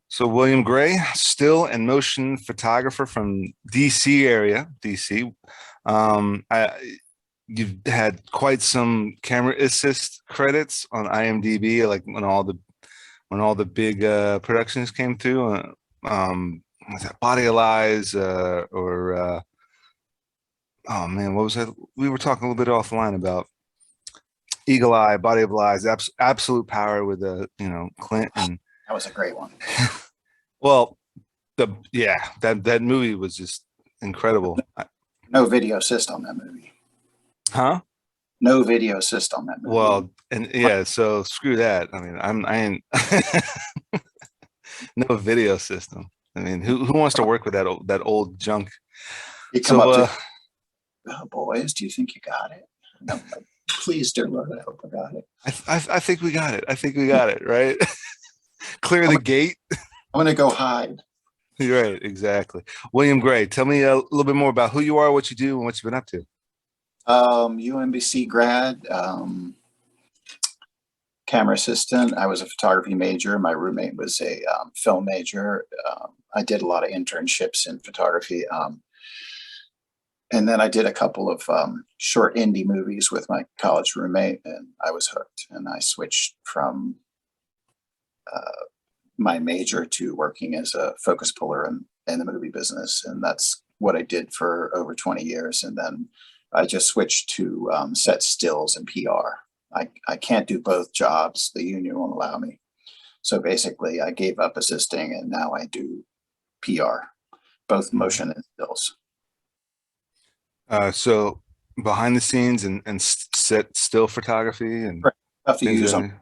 So William Gray, still and motion photographer from DC area, DC. You've had quite some camera assist credits on IMDb, like when all the big productions came through. Was that Body of Lies or oh man, what was that? We were talking a little bit offline about Eagle Eye, Body of Lies, Absolute Power with Clint and that was a great one. Well, that movie was just incredible. No video assist on that movie. Huh? No video assist on that movie. Well, and yeah, so screw that. I mean, I ain't no video system. I mean, who wants to work with that old junk? You come up to, oh, boys, do you think you got it? No, please, dear Lord, I hope I got it. I think we got it. I think we got it, right? Clear the gate. I'm gonna go hide. Right, exactly. William Gray, tell me a little bit more about who you are, what you do, and what you've been up to. UMBC grad, camera assistant. I was a photography major. My roommate was a film major. I did a lot of internships in photography. And then I did a couple of short indie movies with my college roommate, and I was hooked. And I switched from my major to working as a focus puller in the movie business. And that's what I did for over 20 years. And then I just switched to set stills and PR. I can't do both jobs. The union won't allow me. So basically I gave up assisting and now I do PR, both motion and stills. So behind the scenes and set still photography and stuff you use on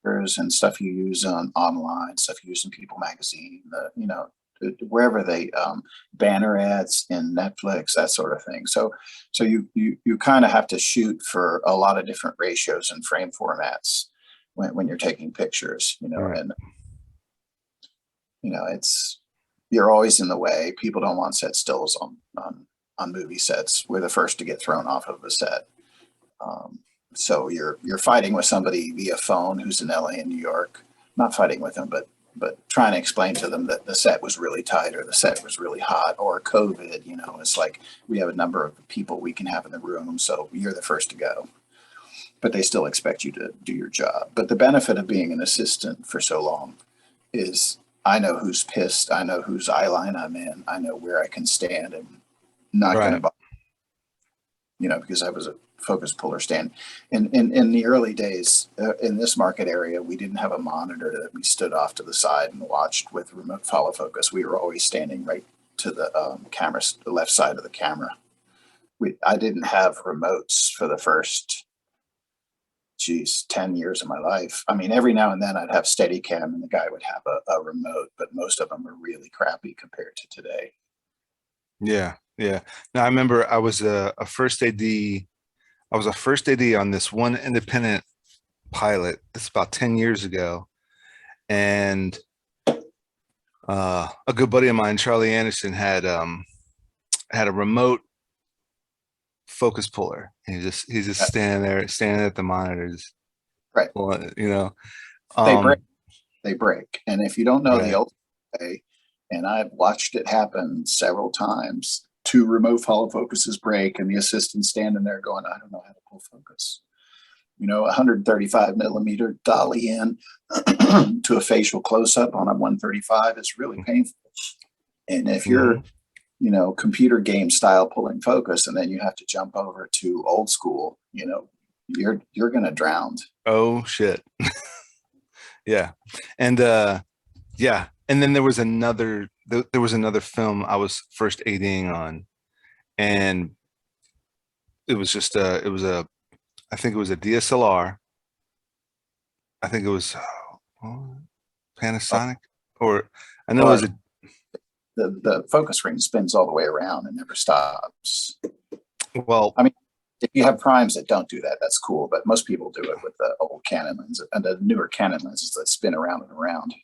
and stuff you use on online, stuff you use in People Magazine, wherever they banner ads in Netflix, that sort of thing. So you kind of have to shoot for a lot of different ratios and frame formats when you're taking pictures, right. And you're always in the way. People don't want set stills on movie sets. We're the first to get thrown off of a set. So you're fighting with somebody via phone who's in LA and New York, not fighting with them, but trying to explain to them that the set was really tight or the set was really hot or COVID, it's like we have a number of people we can have in the room. So you're the first to go, but they still expect you to do your job. But the benefit of being an assistant for so long is I know who's pissed. I know whose eye line I'm in. I know where I can stand and not going to bother, because I was a focus puller stand. In the early days in this market area, we didn't have a monitor that we stood off to the side and watched with remote follow focus. We were always standing right to the camera, the left side of the camera. I didn't have remotes for the first 10 years of my life. I mean, every now and then I'd have Steadicam and the guy would have a remote, but most of them are really crappy compared to today. Yeah. Now I remember I was a first AD. I was a first AD on this one independent pilot. It's about 10 years ago. And a good buddy of mine, Charlie Anderson, had a remote focus puller. He's just standing at the monitors. Right. They break. And if you don't know the old way, and I've watched it happen several times, 2 remote follow focuses break and the assistant standing there going, I don't know how to pull focus. 135 millimeter dolly in to a facial close-up on a 135 is really painful. And if you're, computer game style pulling focus, and then you have to jump over to old school, you're going to drown. Oh shit. Yeah. And and then there was another film I was first ADing on, and it was just I think it was a DSLR. I think it was Panasonic, or I know it was the focus ring spins all the way around and never stops. Well, I mean, if you have primes that don't do that, that's cool, but most people do it with the old Canon lenses and the newer Canon lenses that spin around and around.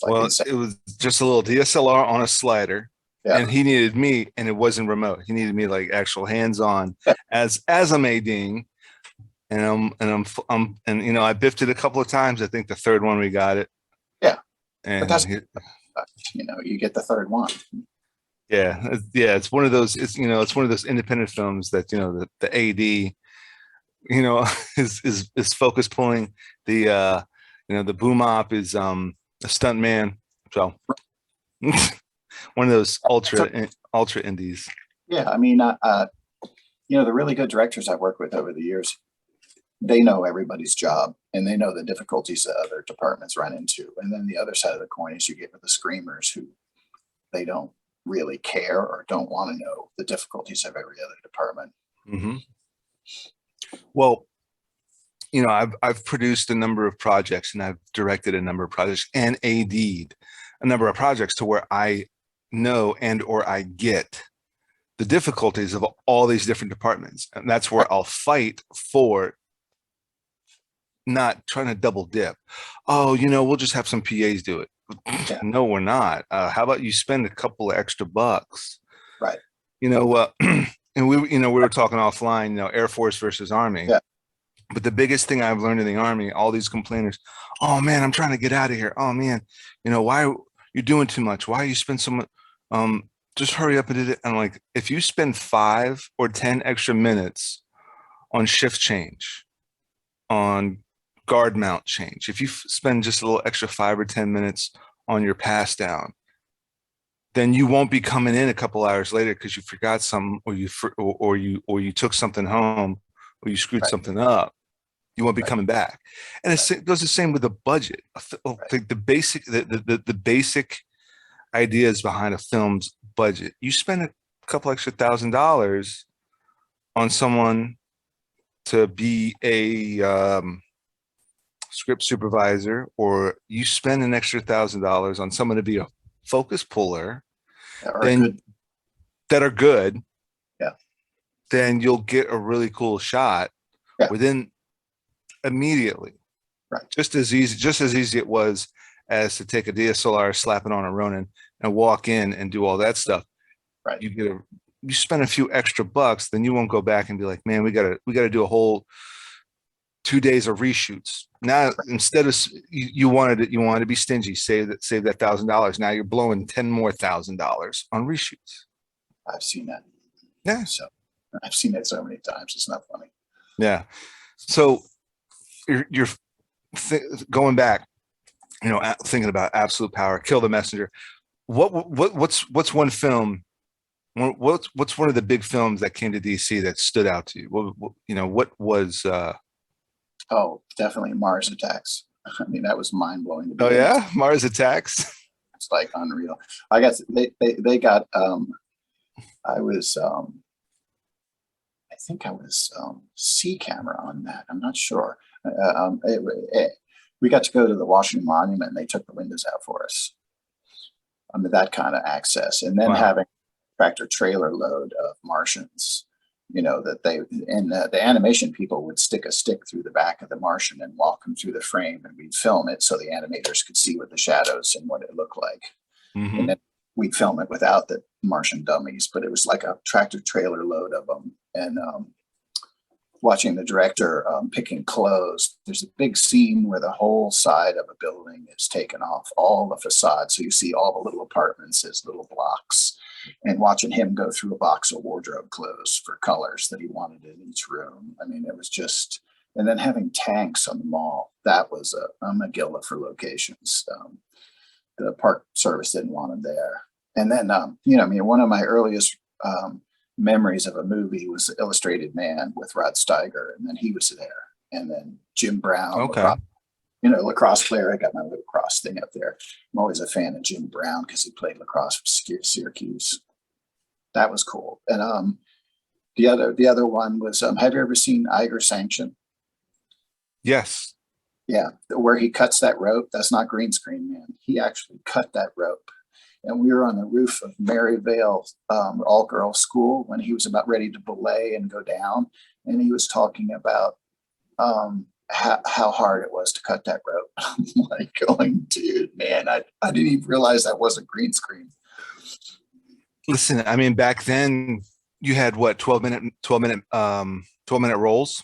Well, it was just a little DSLR on a slider, and he needed me, and it wasn't remote. He needed me like actual hands-on as I'm ADing, and I biffed it a couple of times. I think the third one we got it, But And that's, you get the third one. yeah, it's one of those. It's one of those independent films that the AD is focus pulling. The boom op is a stunt man. So one of those ultra indies. Yeah, I mean, the really good directors I've worked with over the years, they know everybody's job and they know the difficulties that other departments run into. And then the other side of the coin is you get with the screamers who they don't really care or don't want to know the difficulties of every other department. Mm-hmm. Well, I've produced a number of projects and I've directed a number of projects and AD'd a number of projects to where I know and or I get the difficulties of all these different departments. And that's where I'll fight for not trying to double dip. Oh, we'll just have some PAs do it. Yeah. No, we're not. How about you spend a couple of extra bucks? Right. And we were talking offline, Air Force versus Army. Yeah. But the biggest thing I've learned in the Army, all these complainers, oh man, I'm trying to get out of here. Oh man, why are you doing too much? Why you spend so much? Just hurry up and do it. And I'm like, if you spend 5 or 10 extra minutes on shift change, on guard mount change, if you spend just a little extra 5 or 10 minutes on your pass down, then you won't be coming in a couple hours later because you forgot something, or you took something home, or you screwed something up. You won't be coming back. And it goes the same with the budget. The basic ideas behind a film's budget. You spend a couple extra $1,000 on someone to be a script supervisor, or you spend an extra $1,000 on someone to be a focus puller, that are good. Yeah. Then you'll get a really cool shot within immediately. Right. Just as easy it was as to take a DSLR, slap it on a Ronin, and walk in and do all that stuff. Right. You spend a few extra bucks, then you won't go back and be like, man, we gotta do a whole 2 days of reshoots. Now, instead of you wanted to be stingy, save that $1,000. Now you're blowing $10,000 more on reshoots. I've seen that. Yeah. So I've seen it so many times. It's not funny. Yeah. So you're going back, thinking about Absolute Power, Kill the Messenger. What's one film? What's one of the big films that came to DC that stood out to you? What was? Oh, definitely Mars Attacks. I mean, that was mind blowing. Oh yeah, Mars Attacks. It's like unreal. I guess they got. I think I was C camera on that. I'm not sure. We got to go to the Washington Monument and they took the windows out for us. I mean, that kind of access. And then having a tractor trailer load of Martians, that the animation people would stick a stick through the back of the Martian and walk them through the frame, and we'd film it so the animators could see what the shadows and what it looked like. Mm-hmm. And then we'd film it without the Martian dummies, but it was like a tractor trailer load of them. And watching the director picking clothes, there's a big scene where the whole side of a building is taken off, all the facade. So you see all the little apartments as little blocks, and watching him go through a box of wardrobe clothes for colors that he wanted in each room. I mean, it was just, and then having tanks on the mall, that was a Megillah for locations. The Park Service didn't want them there. And then, one of my earliest memories of a movie was The Illustrated Man with Rod Steiger, and then he was there. And then Jim Brown, lacrosse player. I got my lacrosse thing up there. I'm always a fan of Jim Brown because he played lacrosse for Syracuse. That was cool. And the other one was, have you ever seen Eiger Sanction? Yes. Yeah, where he cuts that rope. That's not green screen, man. He actually cut that rope. And we were on the roof of Maryvale all-girls school when he was about ready to belay and go down. And he was talking about how hard it was to cut that rope. I'm like going, dude, man, I didn't even realize that wasn't green screen. Listen, I mean, back then you had what, 12 minute rolls?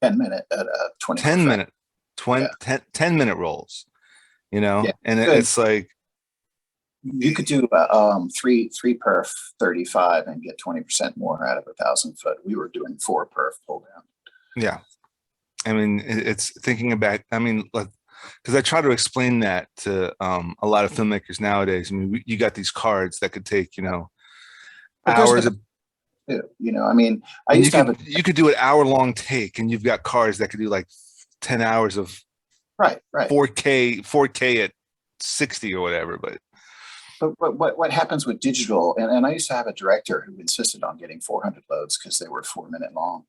10 minute, 20. 10 minute, 10 minute rolls. Yeah. and Good. it's like, You could do three perf 35 and get 20% more out of 1,000 foot. We were doing 4 perf pull down. yeah, I mean, it's thinking back. I mean, like, because I try to explain that to a lot of filmmakers nowadays. I mean, you got these cards that could take, But there's hours been, of, I mean, I and used to have a, you could do an hour long take, and you've got cards that could do like 10 hours of right. 4K at 60 or whatever. But But what happens with digital, and I used to have a director who insisted on getting 400 loads because they were 4 minute long.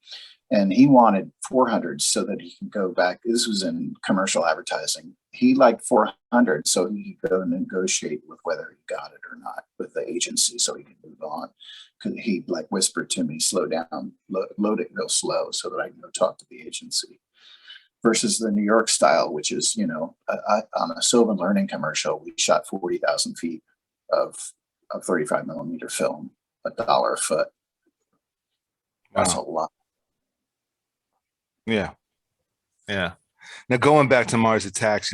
And he wanted 400 so that he could go back. This was in commercial advertising. He liked 400 so he could go and negotiate with whether he got it or not with the agency so he could move on. Because he like whispered to me, slow down, load it real slow so that I can go talk to the agency. Versus the New York style, which is, on a Sylvan Learning commercial, we shot 40,000 feet of 35 millimeter film, $1 a foot. That's a wow, lot. yeah, yeah. Now going back to Mars Attacks,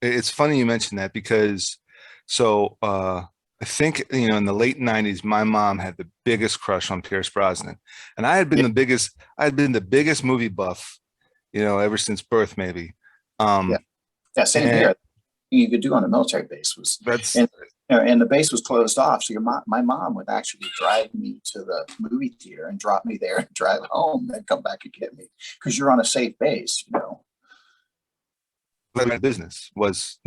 it's funny you mentioned that because so I think in the late '90s, my mom had the biggest crush on Pierce Brosnan, and Yeah, I had been the biggest movie buff, ever since birth, maybe. yeah, Um, yeah. Same and here. You could do on a military base was, that's and and the base was closed off. So my mom would actually drive me to the movie theater and drop me there and drive home, and then come back and get me because you're on a safe base. my business was,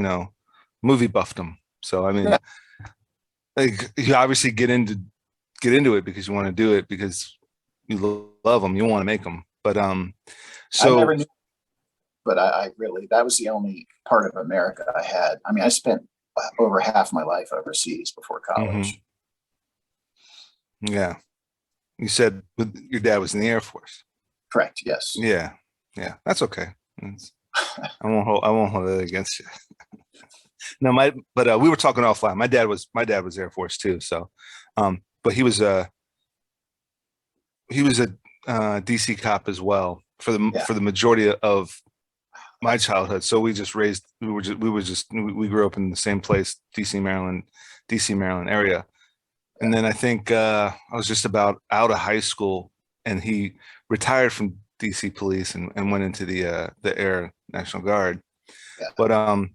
movie buffdom. So I Yeah, mean, like you obviously get into it because you want to do it because you love them, you want to make them. But I so never knew, but I really that was the only part of America I had. I mean, I spent over half my life overseas before mhm, college. yeah, you said your dad was in the Air Force. Correct. Yes. Yeah, yeah, that's okay. I won't hold it against you. No, but we were talking offline. My dad was Air Force too. So, but he was a DC cop as well for the Yeah. majority of my childhood. So we grew up in the same place, DC Maryland area. And then I think I was just about out of high school, and he retired from DC Police and went into the Air National Guard. Yeah. But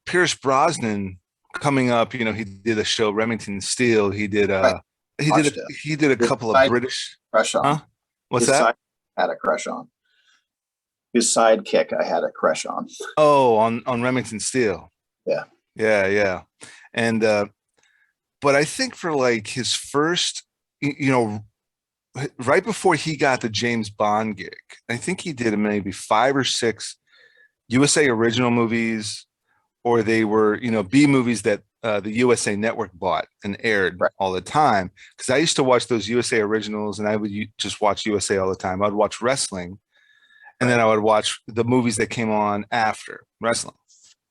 Pierce Brosnan coming up, he did a show, Remington Steele. Right. Watched it. He did a His couple of side British, crush huh? on. What's His that? side had a crush on. His sidekick I had a crush on. Oh, on Remington Steele. Yeah. Yeah, yeah. And but I think for like his first, right before he got the James Bond gig, I think he did maybe 5 or 6 USA original movies, or they were, B movies that the USA Network bought and aired Right. all the time. Because I used to watch those USA originals, and I would just watch USA all the time. I'd watch wrestling, and then Right. I would watch the movies that came on after wrestling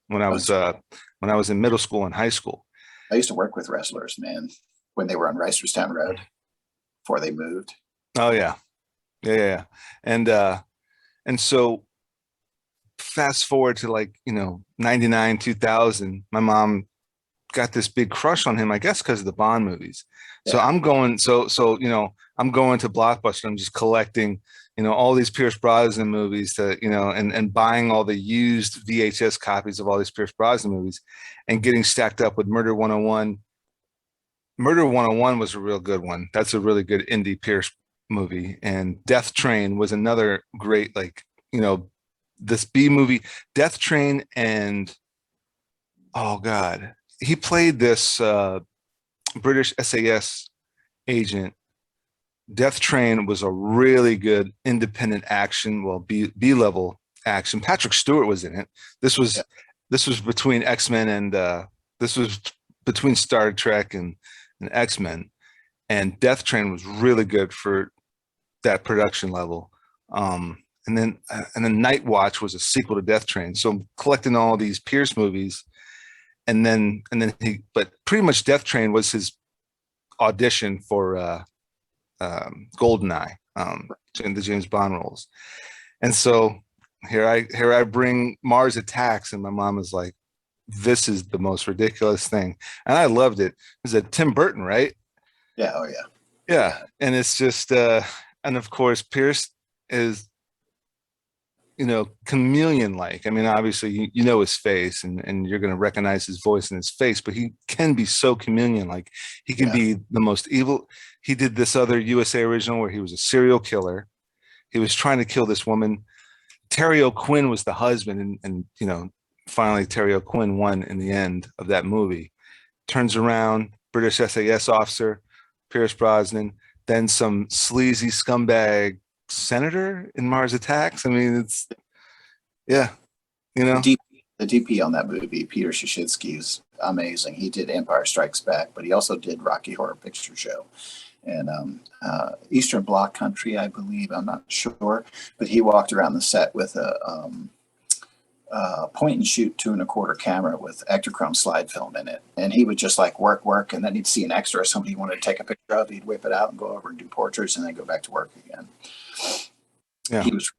when I was That's, uh, when I was in middle school and high school. I used to work with wrestlers, man, when they were on Reisterstown Road before they moved. Oh yeah, yeah, yeah, yeah. And so fast forward to like 99 2000, my mom got this big crush on him, I guess because of the Bond movies. So Yeah. I'm going to Blockbuster. I'm just collecting all these Pierce Brosnan movies and buying all the used VHS copies of all these Pierce Brosnan movies and getting stacked up with Murder 101. Murder 101 was a real good one. That's a really good indie Pierce movie. And Death Train was another great, like, this B movie. Death Train, and oh God, he played this British SAS agent. Death Train was a really good independent action, well, B level action. Patrick Stewart was in it. This was Yeah. this was between X-Men and this was between Star Trek and X-Men. And Death Train was really good for that production level. And then Night Watch was a sequel to Death Train. So I'm collecting all these Pierce movies, but pretty much Death Train was his audition for Goldeneye, in the James Bond roles. And so here I bring Mars Attacks, and my mom is like, this is the most ridiculous thing, and I loved it. Is it Tim Burton, right? Yeah. Oh yeah. Yeah, Yeah. and it's just and of course Pierce is, chameleon like. I mean, obviously you know his face, and you're going to recognize his voice and his face, but he can be so chameleon like. He can Yeah. be the most evil. He did this other USA original where he was a serial killer. He was trying to kill this woman. Terry O'Quinn was the husband, and finally Terry O'Quinn won in the end of that movie. Turns around, British SAS officer, Pierce Brosnan, then some sleazy scumbag senator in Mars Attacks. I mean, it's yeah, you The know. DP on that movie, Peter Shuchitsky, is amazing. He did Empire Strikes Back, but he also did Rocky Horror Picture Show and Eastern Bloc country, I believe. I'm not sure, but he walked around the set with a point and shoot 2.25 camera with Ektachrome slide film in it, and he would just like work, and then he'd see an extra or somebody he wanted to take a picture of. He'd whip it out and go over and do portraits, and then go back to work again. Yeah. He was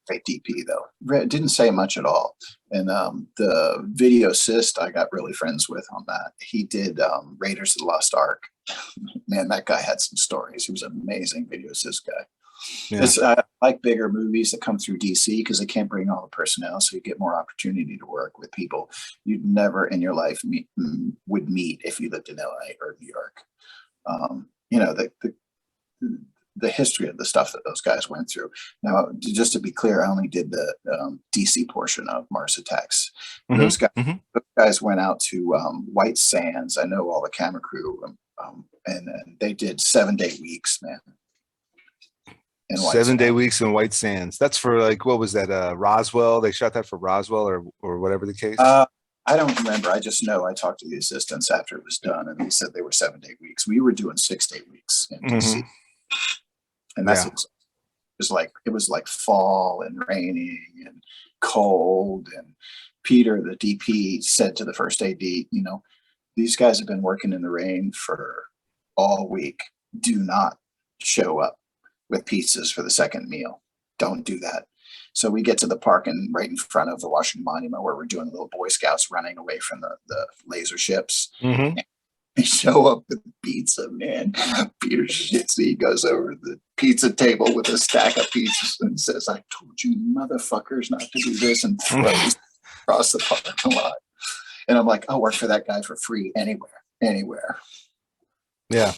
great DP though. Didn't say much at all. And the video assist I got really friends with on that. He did Raiders of the Lost Ark. Man, that guy had some stories. He was an amazing video assist guy. Yeah. I like bigger movies that come through DC because they can't bring all the personnel, so you get more opportunity to work with people you'd never in your life would meet if you lived in LA or New York. You know, the history of the stuff that those guys went through. Now, just to be clear, I only did the DC portion of Mars Attacks. Mhm, Those mhm. guys went out to White Sands. I know all the camera crew, and they did 7-day weeks, man. In White 7-day Sands. weeks in White Sands. That's for like, what was that? Roswell. They shot that for Roswell, or whatever the case. I don't remember. I just know I talked to the assistants after it was done, and they said they were 7-day weeks. We were doing 6-day weeks in DC, Mhm. and that's Yeah. it was like fall and raining and cold. And Peter, the DP, said to the first AD, these guys have been working in the rain for all week. Do not show up with pizzas for the second meal. Don't do that. So we get to the park and right in front of the Washington Monument where we're doing little Boy Scouts running away from the laser ships. Mhm. They show up with pizza, man. Peter Schuchitsky goes over the pizza table with a stack of pizzas and says, "I told you motherfuckers not to do this," and throws across the parking lot. And I'm like, I'll work for that guy for free anywhere. Yeah.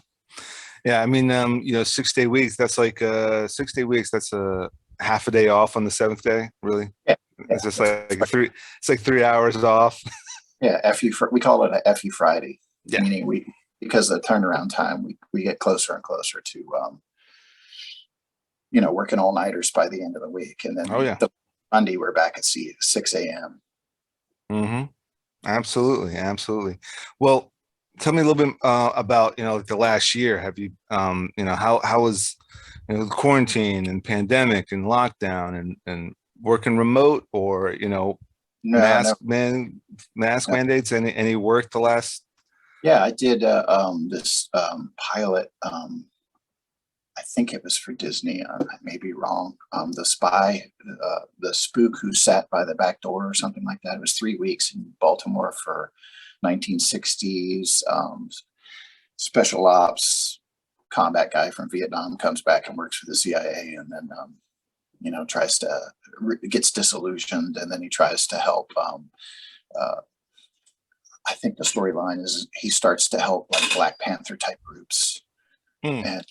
Yeah. I mean, 6-day weeks. That's like 6-day weeks. That's a half a day off on the seventh day. Really, Yeah, it's just like a three. It's like 3 hours off. yeah. We call it a FU Friday, Yeah. meaning because of the turnaround time, we get closer and closer to working all nighters by the end of the week, and then Oh yeah. the Monday we're back at 6 a.m. Hmm. Absolutely. Absolutely. Well, tell me a little bit about like the last year. Have you how was the quarantine and pandemic and lockdown and working remote, or No, no, mask mask no. mandates? Any work the last? Yeah, I did this pilot. I think it was for Disney. I may be wrong. The spy, the spook who sat by the back door or something like that. It was 3 weeks in Baltimore for 1960s special ops combat guy from Vietnam comes back and works for the CIA, and then tries to gets disillusioned, and then he tries to help. Uh, I think the storyline is he starts to help like Black Panther type groups, Hmm. and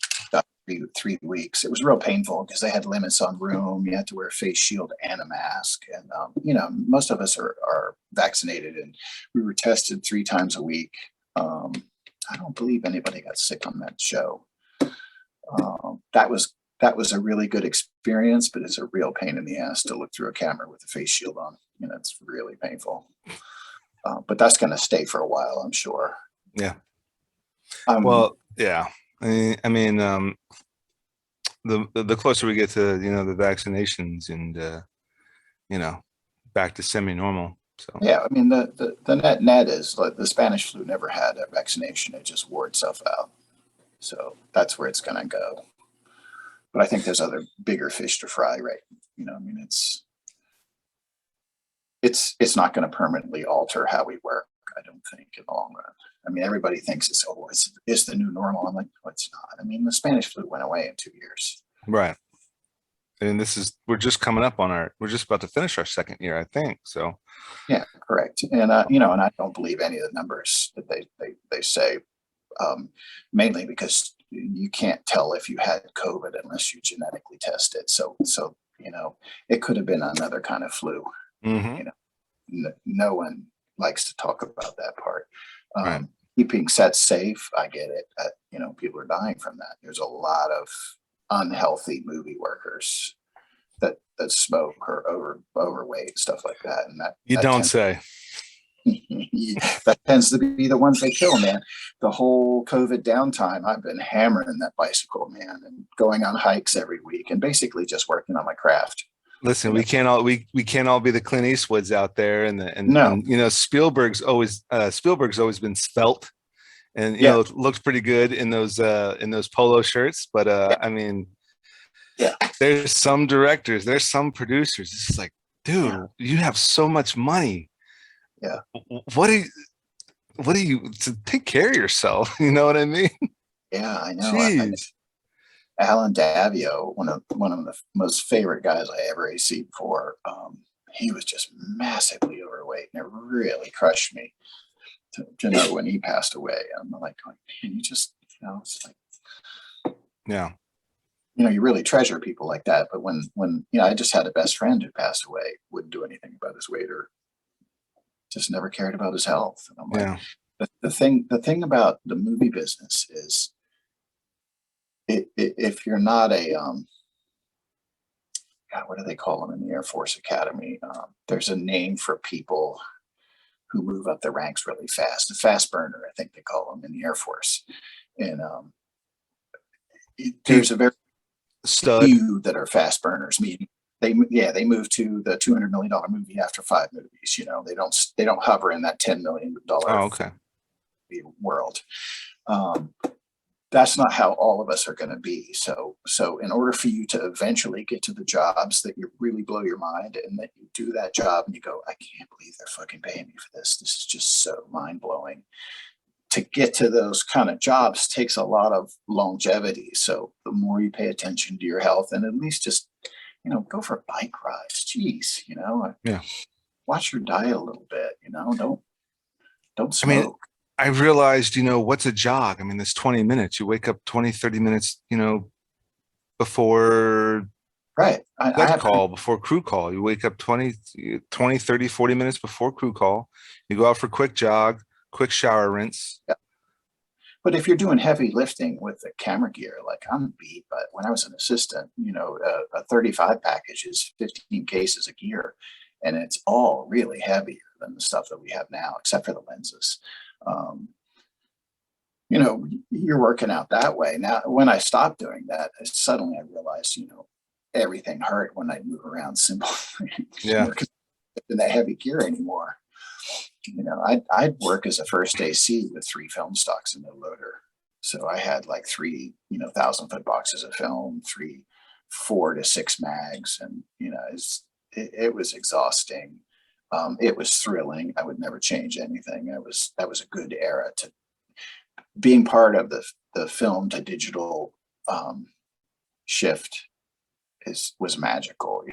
3 weeks. It was real painful because they had limits on room. You had to wear a face shield and a mask, and most of us are vaccinated, and we were tested 3 times a week. I don't believe anybody got sick on that show. That was a really good experience, but it's a real pain in the ass to look through a camera with a face shield on. It's really painful. But that's going to stay for a while, I'm sure. Yeah. Um, Well, yeah. I mean, the closer we get to the vaccinations and back to semi-normal. So yeah, I mean the net is like the Spanish flu never had a vaccination; it just wore itself out. So that's where it's going to go. But I think there's other bigger fish to fry, right? I mean, it's not going to permanently alter how we work. I don't think in the long run. I mean, everybody thinks it's the new normal. I'm like, no, it's not. I mean, the Spanish flu went away in 2 years. Right. And we're just coming up on we're just about to finish our second year, I think. So Yeah, correct. And and I don't believe any of the numbers that they say, mainly because you can't tell if you had COVID unless you genetically test it. So it could have been another kind of flu. mhm. You know, no one likes to talk about that part. Right. Keeping sets safe, I get it. People are dying from that. There's a lot of unhealthy movie workers that smoke or overweight, stuff like that, and You don't say. that tends to be the ones they kill, man. The whole COVID downtime, I've been hammering that bicycle, man, and going on hikes every week, and basically just working on my craft. Listen, we can't all be the Clint Eastwoods out there, and No. Spielberg's always been svelte, and Yeah. looks pretty good in those polo shirts. But I mean, Yeah. there's some directors, there's some producers. It's just like, dude, Yeah. you have so much money. Yeah. What do you to take care of yourself? You know what I mean? Yeah, I know. Jeez. Alan Davio, one of the most favorite guys I ever AC'd for. He was just massively overweight, and it really crushed me to know when he passed away. I'm like, man, you just, it's like, Yeah. you really treasure people like that. But when I just had a best friend who passed away, wouldn't do anything about his weight or just never cared about his health. And I'm like, Yeah. the thing about the movie business is, if you're not a God, what do they call them in the Air Force Academy? There's a name for people who move up the ranks really fast. A fast burner, I think they call them in the Air Force. And there's a very Stud. few that are fast burners. Meaning they move to the $200 million movie after 5 movies. They don't hover in that $10 million Oh, okay. world. That's not how all of us are going to be. So in order for you to eventually get to the jobs that you really blow your mind, and that you do that job and you go, I can't believe they're fucking paying me for this. This is just so mind blowing. To get to those kind of jobs takes a lot of longevity. So the more you pay attention to your health, and at least just, go for bike rides. Jeez, Yeah. Watch your diet a little bit, don't smoke. I mean, I realized, what's a jog? I mean, it's 20 minutes. You wake up 20, 30 minutes, before Right. before crew call. You wake up 20, 30, 40 minutes before crew call. You go out for a quick jog, quick shower rinse. Yeah. But if you're doing heavy lifting with the camera gear, like I'm beat, but when I was an assistant, a 35 package is 15 cases of gear, and it's all really heavier than the stuff that we have now, except for the lenses. You're working out that way. Now, when I stopped doing that, suddenly I realized, everything hurt when I move around simply. Yeah. In that heavy gear anymore. I'd work as a first AC with 3 film stocks and no loader. So I had like 3, 1,000-foot boxes of film, 4 to 6 mags. And, it was exhausting. It was thrilling. I would never change anything. That was a good era to being part of the film to digital shift was magical.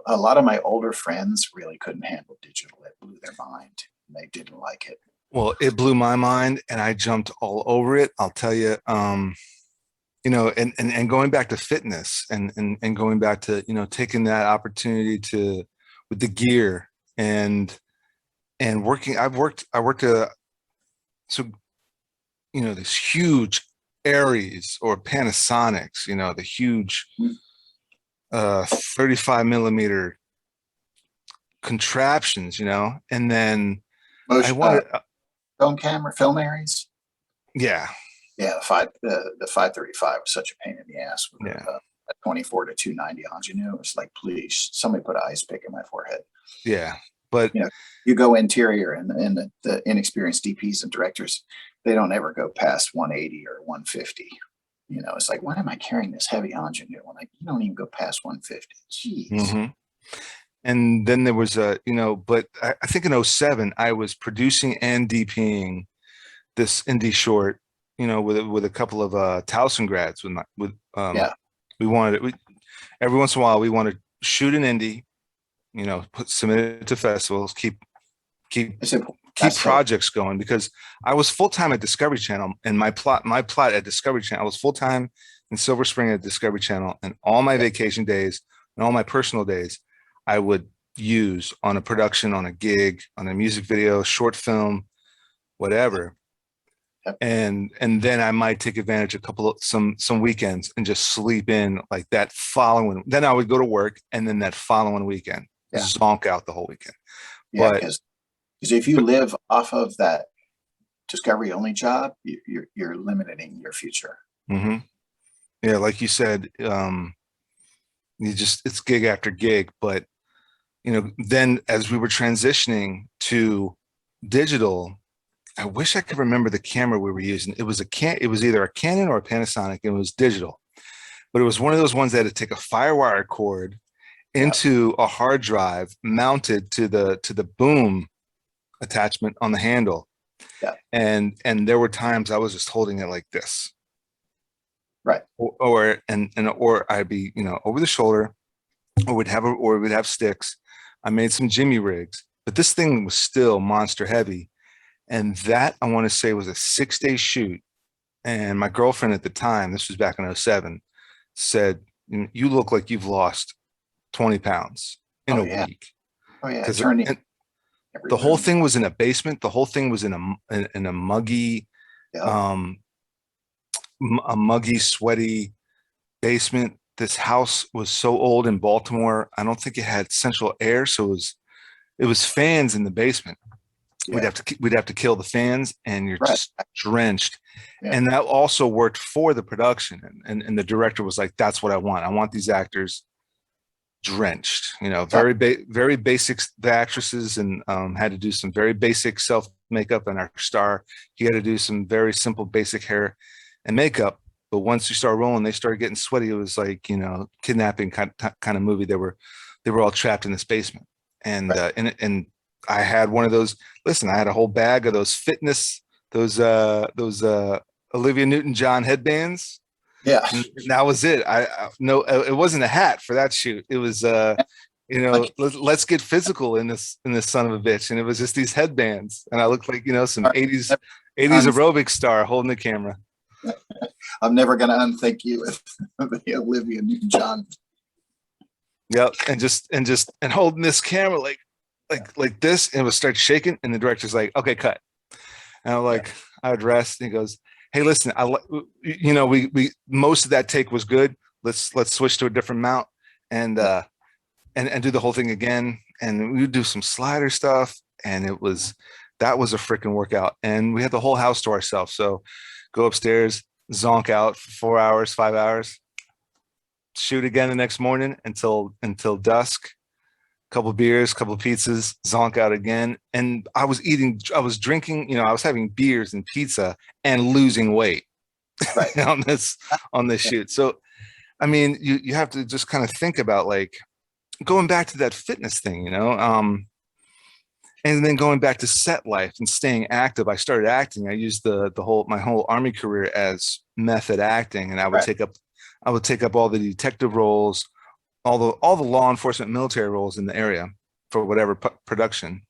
A lot of my older friends really couldn't handle digital. It blew their mind. They didn't like it. Well, it blew my mind and I jumped all over it. I'll tell you, and going back to fitness and going back to, taking that opportunity with the gear and working, this huge Aries or Panasonics, the huge 35 millimeter contraptions, and then Motion, I wanted film Aries. Yeah. Yeah, the 535 was such a pain in the ass with a 24 to 290 ingenue. It was like, please, somebody put an ice pick in my forehead. Yeah, but you go interior, and the inexperienced DPs and directors, they don't ever go past 180 or 150. It's like, why am I carrying this heavy ingenue when you don't even go past 150? Jeez. Mm-hmm. And then there was but I think in '07, I was producing and DPing this indie short, with a couple of Towson grads Yeah. we wanted we, every once in a while we want to shoot an indie, submit it to festivals, keep It's important. keep That's so projects going, because I was full time at Discovery Channel, and my plot at Discovery Channel, I was full time in Silver Spring at Discovery Channel, and all my vacation days and all my personal days I would use on a production, on a gig, on a music video, short film, whatever. yep. And then I might take advantage of some weekends and just sleep in like that following. Then I would go to work, and then that following weekend, Yeah. zonk out the whole weekend. Yeah, But because if you live off of that Discovery only job, you're limiting your future. mm-hmm. Yeah, like you said, it's gig after gig. But then as we were transitioning to digital, I wish I could remember the camera we were using. It was either a Canon or a Panasonic. It was digital, but it was one of those ones that had to take a firewire cord into a hard drive mounted to the boom attachment on the handle. Yeah. And there were times I was just holding it like this. Right. Or I'd be, over the shoulder, or we'd have sticks. I made some Jimmy rigs, but this thing was still monster heavy. And that, I want to say, was a 6-day shoot. And my girlfriend at the time, this was back in '07, said, "You look like you've lost 20 pounds in a week." Oh yeah. Because the whole room. thing was in a basement. The whole thing was in a muggy, a muggy, sweaty basement. This house was so old in Baltimore. I don't think it had central air, so it was fans in the basement. Yeah. We'd have to kill the fans, and you're just drenched. Yeah. And that also worked for the production. And the director was like, "That's what I want. I want these actors drenched." Very basic. The actresses and had to do some very basic self makeup, and our star, he had to do some very simple basic hair and makeup. But once you start rolling, they started getting sweaty. It was like, kidnapping kind of movie. They were all trapped in this basement, and and I had one of those. Listen, I had a whole bag of those those Olivia Newton-John headbands. Yeah, and that was it. No, it wasn't a hat for that shoot. It was let's get physical in this son of a bitch, and it was just these headbands, and I looked like some '80s aerobic star holding the camera. I'm never gonna unthink you with the Olivia Newton-John. Yep, and holding this camera like this, and it would start shaking, and the director's like, "Okay, cut." And I'm like, I would rest, and he goes, "Hey, listen, we most of that take was good. Let's switch to a different mount and do the whole thing again." And we would do some slider stuff, and that was a freaking workout. And we had the whole house to ourselves, so go upstairs, zonk out for 4 hours, 5 hours, shoot again the next morning until dusk. Couple beers, couple pizzas, zonk out again. And I was drinking, I was having beers and pizza and losing weight on this shoot. So, I mean, you have to just kind of think about like going back to that fitness thing, and then going back to set life and staying active. I started acting. I used my whole Army career as method acting, and I would take up all the detective roles, all the law enforcement military roles in the area for whatever production,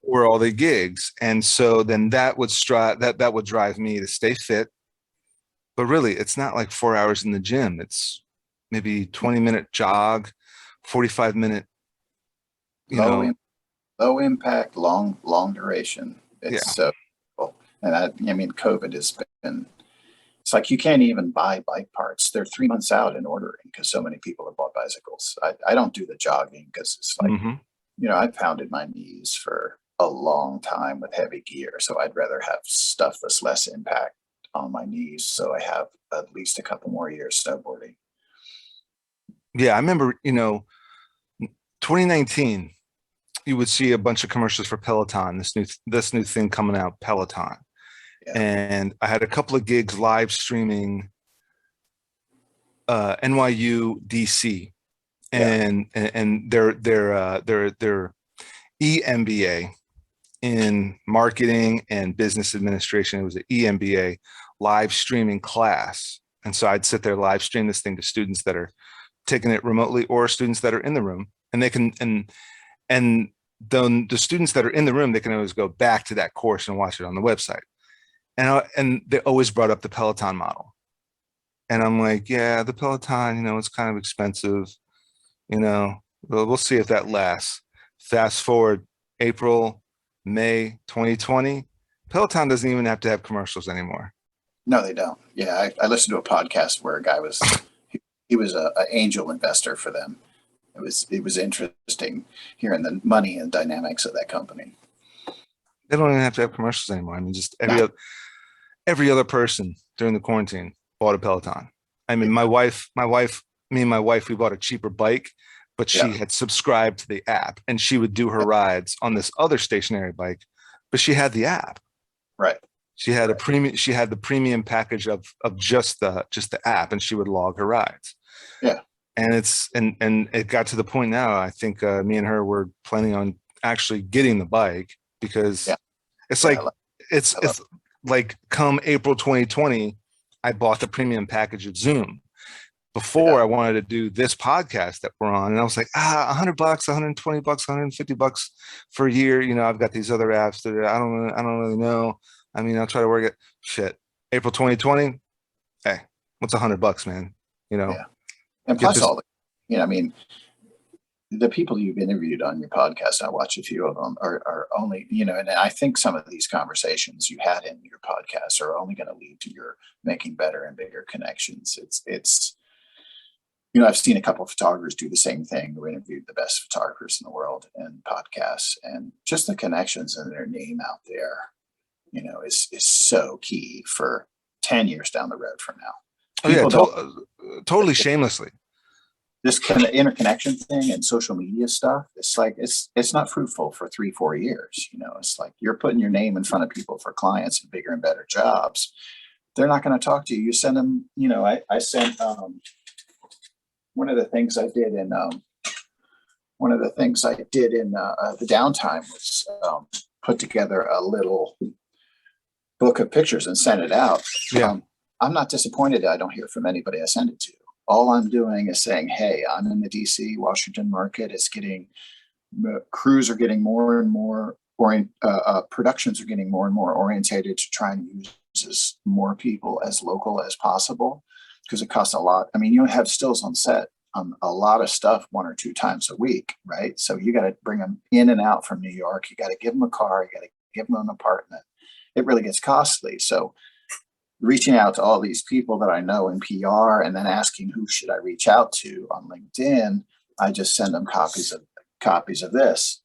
or all the gigs. And so then that would drive me to stay fit. But really, it's not like 4 hours in the gym. It's maybe 20-minute jog, 45-minute, low impact, long duration. It's so cool. And I mean, COVID has been, it's like you can't even buy bike parts. They're 3 months out in ordering because so many people have bought bicycles. I don't do the jogging because it's like, I pounded my knees for a long time with heavy gear. So I'd rather have stuff that's less impact on my knees. So I have at least a couple more years snowboarding. Yeah, I remember, 2019, you would see a bunch of commercials for Peloton, this new thing coming out, Peloton. And I had a couple of gigs live streaming NYU DC, Yeah. and their EMBA in marketing and business administration. It was an EMBA live streaming class. And so I'd sit there live stream this thing to students that are taking it remotely or students that are in the room, and they can, and the students that are in the room, they can always go back to that course and watch it on the website. And they always brought up the Peloton model. And I'm like, yeah, the Peloton, it's kind of expensive, we'll see if that lasts. Fast forward April, May 2020, Peloton doesn't even have to have commercials anymore. No, they don't. Yeah, I listened to a podcast where a guy was he was a angel investor for them. It was interesting hearing the money and dynamics of that company. They don't even have to have commercials anymore. I mean, just No. every other person during the quarantine bought a Peloton. I mean, me and my wife, we bought a cheaper bike, but she had subscribed to the app, and she would do her rides on this other stationary bike, but she had the app. Right. She had she had the premium package of just the app, and she would log her rides. Yeah. And it got to the point now, I think me and her were planning on actually getting the bike, because it's like, it's like come April 2020, I bought the premium package of Zoom. Before I wanted to do this podcast that we're on, and I was like, $100, $120, $150 for a year. I've got these other apps that I don't really know. I mean, I'll try to work it. Shit. April 2020. Hey, what's $100, man? Yeah. And plus I mean, the people you've interviewed on your podcast, I watch a few of them, are only, and I think some of these conversations you had in your podcast are only going to lead to your making better and bigger connections. It's I've seen a couple of photographers do the same thing, who interviewed the best photographers in the world in podcasts, and just the connections and their name out there, is so key for 10 years down the road from now. Totally shamelessly. This kind of interconnection thing and social media stuff, it's like, it's not fruitful for 3-4 years. It's like you're putting your name in front of people for clients and bigger and better jobs. They're not going to talk to you. You send them, I sent, one of the things I did in the downtime was put together a little book of pictures and send it out. Yeah. I'm not disappointed that I don't hear from anybody I send it to. All I'm doing is saying, hey, I'm in the DC, Washington market. Crews are getting more and more, productions are getting more and more orientated to try and use as more people as local as possible, because it costs a lot. I mean, you have stills on set on a lot of stuff 1 or 2 times a week, right? So you got to bring them in and out from New York. You got to give them a car. You got to give them an apartment. It really gets costly. So reaching out to all these people that I know in PR, and then asking who should I reach out to on LinkedIn, I just send them copies of this.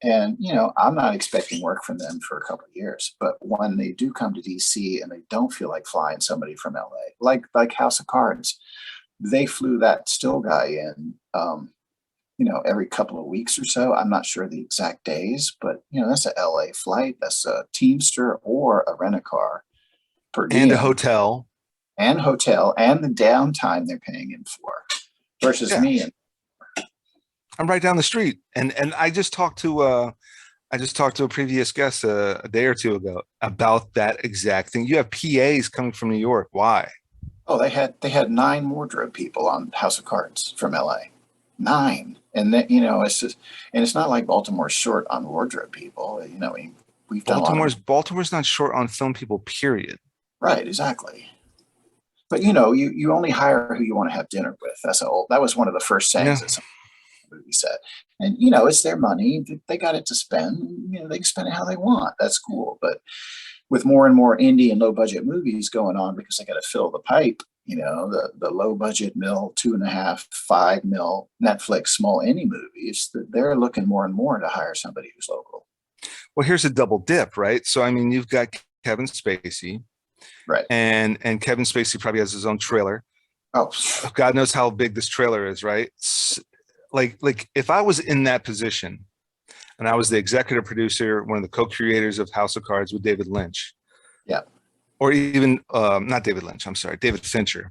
And, I'm not expecting work from them for a couple of years, but when they do come to DC and they don't feel like flying somebody from LA, like House of Cards, they flew that still guy in, every couple of weeks or so. I'm not sure the exact days, but that's a LA flight. That's a Teamster or a rent-a-car per diem. And a hotel. And the downtime they're paying him for, versus me. I'm right down the street. And I just talked to a previous guest a day or two ago about that exact thing. You have PAs coming from New York. Why? Oh, they had 9 wardrobe people on House of Cards from LA. 9. And then, it's just, and it's not like Baltimore's short on wardrobe people. We've done Baltimore's not short on film people, period. Right, exactly. But you only hire who you want to have dinner with. That was one of the first sayings that some movie said. And it's their money. They got it to spend. They can spend it how they want. That's cool. But with more and more indie and low budget movies going on, because they got to fill the pipe, the low budget mil, 2.5, 5 mil Netflix small indie movies, they're looking more and more to hire somebody who's local. Well, here's a double dip, right? So, I mean, you've got Kevin Spacey, right? And Kevin Spacey probably has his own trailer. Oh, God knows how big this trailer is, right? Like if I was in that position, and I was the executive producer, one of the co-creators of House of Cards with David Lynch. Yeah. Or even, not David Lynch, I'm sorry, David Fincher.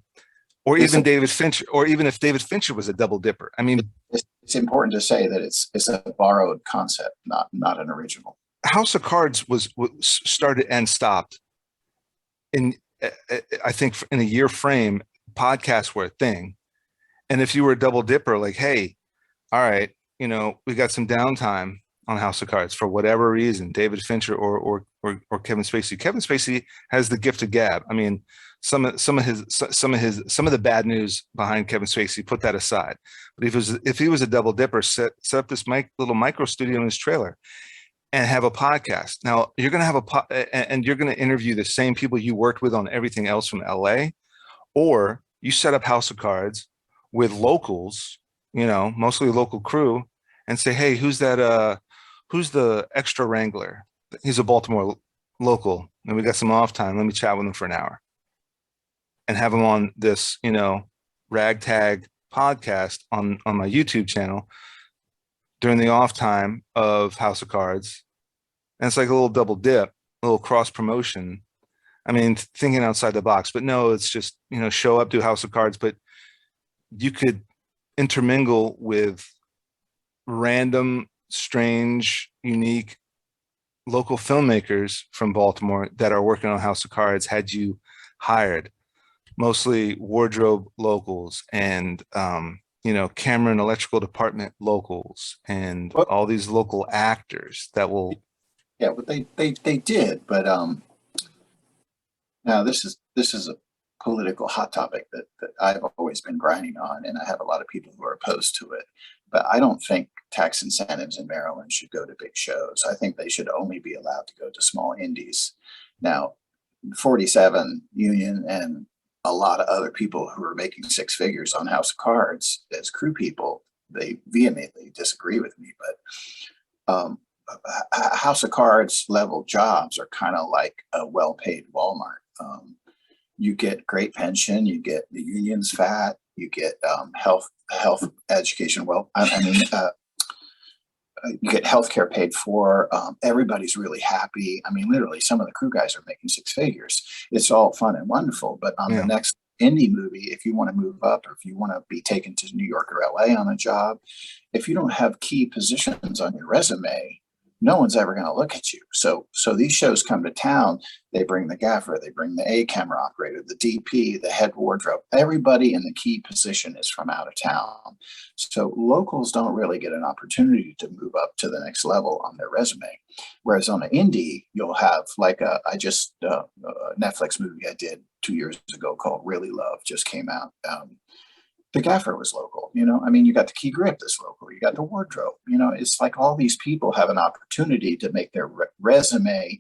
or It's even David Fincher, or even if David Fincher was a double dipper. I mean, it's important to say that it's a borrowed concept, not an original. House of Cards was started and stopped in, I think, in a year frame. Podcasts were a thing, and if you were a double dipper, like, hey, all right, we got some downtime on House of Cards for whatever reason, David Fincher or Kevin Spacey. Kevin Spacey has the gift of gab. I mean, some of the bad news behind Kevin Spacey, put that aside. But if he was a double dipper, set up this little micro studio in his trailer and have a podcast. Now you're going to have and you're going to interview the same people you worked with on everything else from LA, or you set up House of Cards with locals, mostly local crew, and say, hey, who's the extra wrangler? He's a Baltimore local, and we got some off time. Let me chat with him for an hour, and have him on this, ragtag podcast on my YouTube channel during the off time of House of Cards. And it's like a little double dip, a little cross promotion. I mean, thinking outside the box, but no, it's just, show up to House of Cards, but you could intermingle with random, strange, unique local filmmakers from Baltimore that are working on House of Cards had you hired. Mostly wardrobe locals and, camera and electrical department locals and all these local actors that will. Yeah, but they did. But now this is a political hot topic that I've always been grinding on, and I have a lot of people who are opposed to it. But I don't think tax incentives in Maryland should go to big shows. I think they should only be allowed to go to small indies. Now, 47 Union and a lot of other people who are making six figures on House of Cards as crew people, they vehemently disagree with me. But House of Cards level jobs are kind of like a well-paid Walmart. You get great pension, you get the union's fat, you get health education. You get healthcare paid for. Everybody's really happy. I mean, literally, some of the crew guys are making six figures. It's all fun and wonderful. But on the next indie movie, if you want to move up, or if you want to be taken to New York or LA on a job, if you don't have key positions on your resume, no one's ever going to look at you. So these shows come to town. They bring the gaffer, they bring the A camera operator, the DP, the head wardrobe. Everybody in the key position is from out of town. So locals don't really get an opportunity to move up to the next level on their resume. Whereas on an indie, you'll have like a Netflix movie I did 2 years ago called Really Love just came out. The gaffer was local, you got the key grip that's local, you got the wardrobe, it's like all these people have an opportunity to make their resume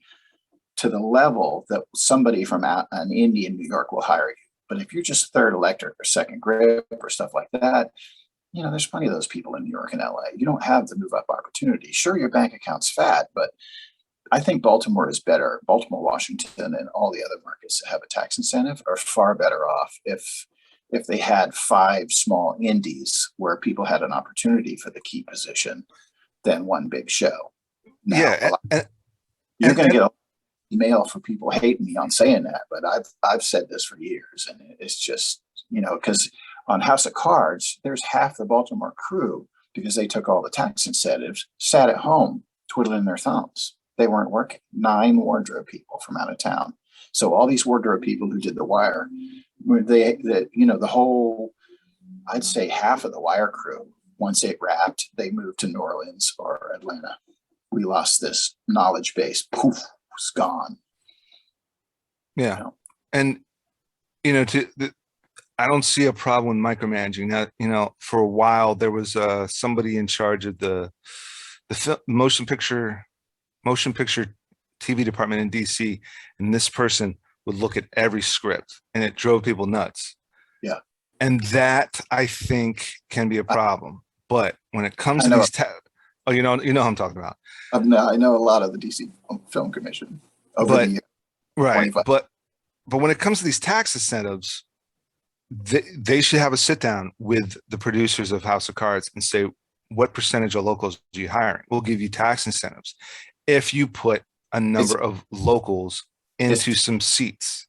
to the level that somebody from an indie in New York will hire you. But if you're just third electric or second grip or stuff like that, there's plenty of those people in New York and LA. You don't have the move up opportunity. Sure, your bank account's fat, but I think Baltimore is better. Baltimore, Washington, and all the other markets that have a tax incentive are far better off if they had 5 small indies where people had an opportunity for the key position than one big show. Now, you're going to get an email for people hating me on saying that, but I've said this for years, and it's just, because on House of Cards, there's half the Baltimore crew, because they took all the tax incentives, sat at home twiddling their thumbs. They weren't working. 9 wardrobe people from out of town. So all these wardrobe people who did The Wire, the whole, I'd say half of the Wire crew, once it wrapped, they moved to New Orleans or Atlanta. We lost this knowledge base. Poof, it's gone. Yeah. And, I don't see a problem with micromanaging. Now, for a while, there was somebody in charge of the motion picture TV department in DC, and this person would look at every script, and it drove people nuts. Yeah. And that, I think, can be a problem. But when it comes to these you know who I'm talking about. I know a lot of the DC Film Commission over the years. Right. But when it comes to these tax incentives, they should have a sit down with the producers of House of Cards and say, what percentage of locals are you hiring? We'll give you tax incentives if you put a number of locals into some seats.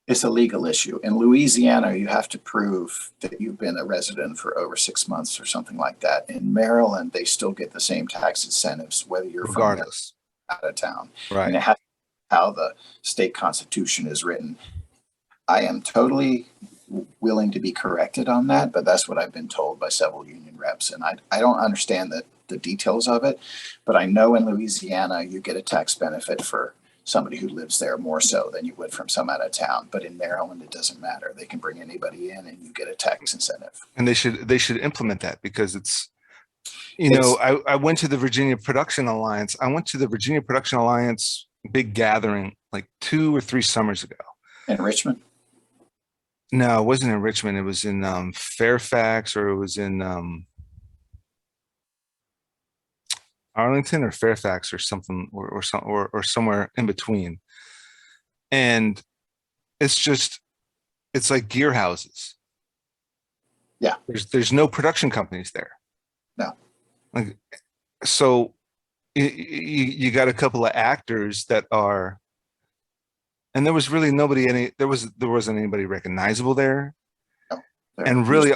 It's a legal issue. In Louisiana, you have to prove that you've been a resident for over 6 months or something like that. In Maryland, they still get the same tax incentives whether you're from there regardless. or out of town. And Right. it has how the state constitution is written. I am totally willing to be corrected on that, but that's what I've been told by several union reps. And I don't understand the details of it, but I know in Louisiana, you get a tax benefit for somebody who lives there more so than you would from some out of town. But in Maryland, it doesn't matter. They can bring anybody in and you get a tax incentive. And they should implement that because it's, It's I went to the Virginia Production Alliance. I went to the Virginia Production Alliance big gathering like 2 or 3 summers ago. in Richmond. No, it wasn't in Richmond. It was in Fairfax, or it was in Arlington or Fairfax or something, or somewhere in between. And it's like gear houses. Yeah. There's no production companies there. No. Like, so you got a couple of actors that are, and there was really there wasn't anybody recognizable there. No. And really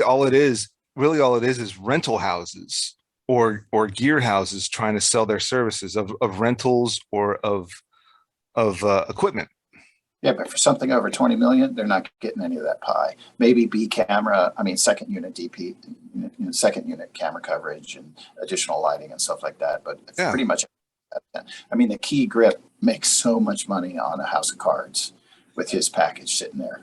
all it is rental houses or gear houses trying to sell their services of rentals or of equipment. Yeah, but for something over 20 million, they're not getting any of that pie. Maybe B camera, I mean, second unit DP, second unit camera coverage and additional lighting and stuff like that. But it's pretty much, I mean, the Key Grip makes so much money on a House of Cards with his package sitting there.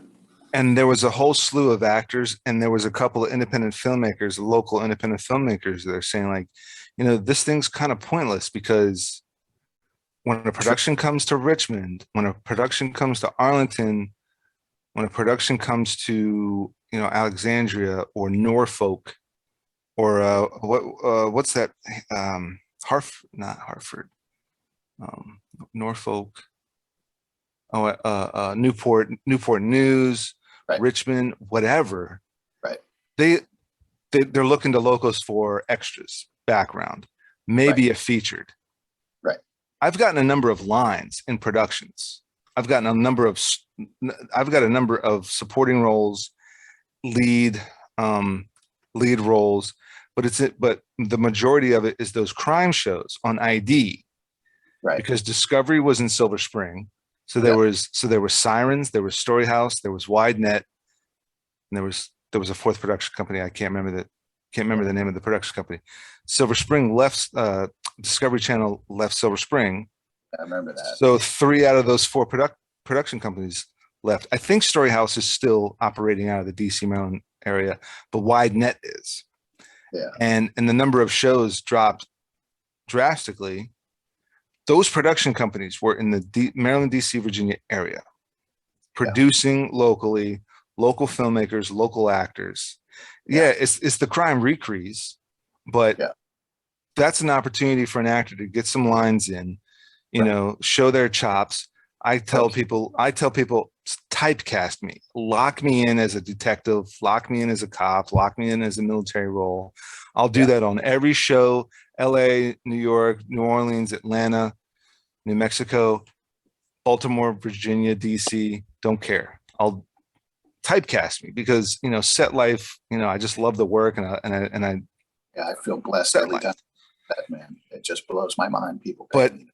And there was a whole slew of actors, and there was a couple of independent filmmakers, local independent filmmakers that are saying like, this thing's kind of pointless because when a production comes to Richmond, when a production comes to Arlington, when a production comes to, Alexandria or Norfolk or what's that? Not Hartford, Norfolk. Newport News, right. Richmond, whatever. Right. They're looking to locals for extras, background, maybe a featured. Right. I've gotten a number of lines in productions. I've got a number of supporting roles, lead roles, but the majority of it is those crime shows on ID. Right. Because Discovery was in Silver Spring. So there was Sirens, there was Storyhouse, there was Wide Net, and there was a fourth production company. I can't remember the name of the production company. Silver Spring left, Discovery Channel left Silver Spring. I remember that. So 3 out of those 4 production companies left. I think Storyhouse is still operating out of the DC, Maryland area, but Wide Net is. Yeah. And the number of shows dropped drastically. Those production companies were in the Maryland, DC, Virginia area, producing locally, local filmmakers, local actors. Yeah, it's the crime recrees, but that's an opportunity for an actor to get some lines in, show their chops. I tell people, typecast me, lock me in as a detective, lock me in as a cop, lock me in as a military role. I'll do that on every show, LA, New York, New Orleans, Atlanta, New Mexico, Baltimore, Virginia, DC, don't care. I'll typecast me because, set life, I just love the work and I I feel blessed every time. That, man, it just blows my mind. People pay me.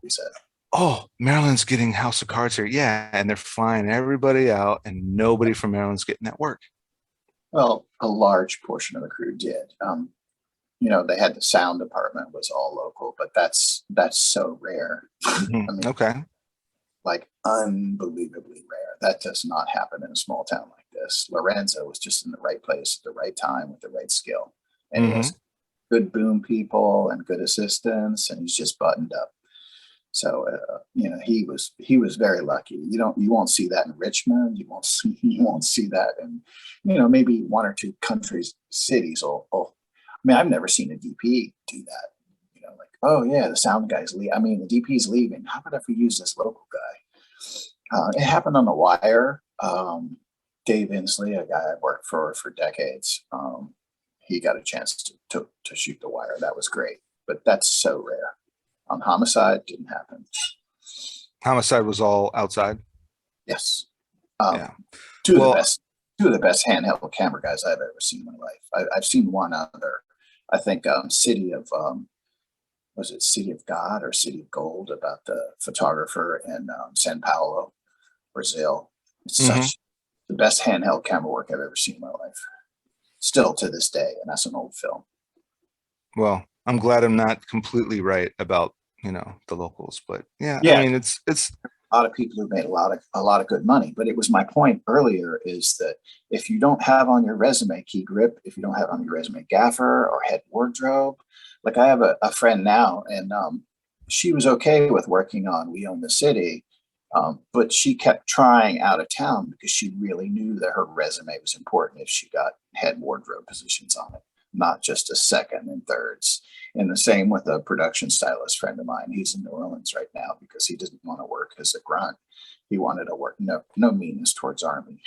We said, oh, Maryland's getting House of Cards here. Yeah. And they're flying everybody out and nobody from Maryland's getting that work. Well, a large portion of the crew did. They had the sound department was all local, but that's so rare. Mm-hmm. I mean, okay. Like unbelievably rare. That does not happen in a small town like this. Lorenzo was just in the right place at the right time with the right skill. And he has good boom people and good assistants, and he's just buttoned up. So he was very lucky. You won't see that in Richmond. You won't see that in maybe 1 or 2 cities. I mean, I've never seen a DP do that. Like, oh yeah, the sound guy's leaving. I mean, the DP's leaving. How about if we use this local guy? It happened on The Wire. Dave Inslee, a guy I've worked for decades, he got a chance to shoot The Wire. That was great, but that's so rare. Homicide didn't happen. Homicide was all outside. Yes. Yeah. Two of the Well, best, handheld camera guys I've ever seen in my life. I've seen one other. I think was it City of God or City of Gold, about the photographer in Sao Paulo, Brazil. It's mhm. such the best handheld camera work I've ever seen in my life, still to this day, and that's an old film. Well, I'm glad I'm not completely right about, the locals, but yeah, I Yeah, mean, it's a lot of people who made a lot of good money. But it was my point earlier is that if you don't have on your resume key grip, if you don't have on your resume gaffer or head wardrobe, like I have a friend now, and she was okay with working on We Own the City, but she kept trying out of town because she really knew that her resume was important if she got head wardrobe positions on it, not just a second and thirds. And the same with a production stylist friend of mine. He's in New Orleans right now because he didn't want to work as a grunt. He wanted to work, no meanness towards Army.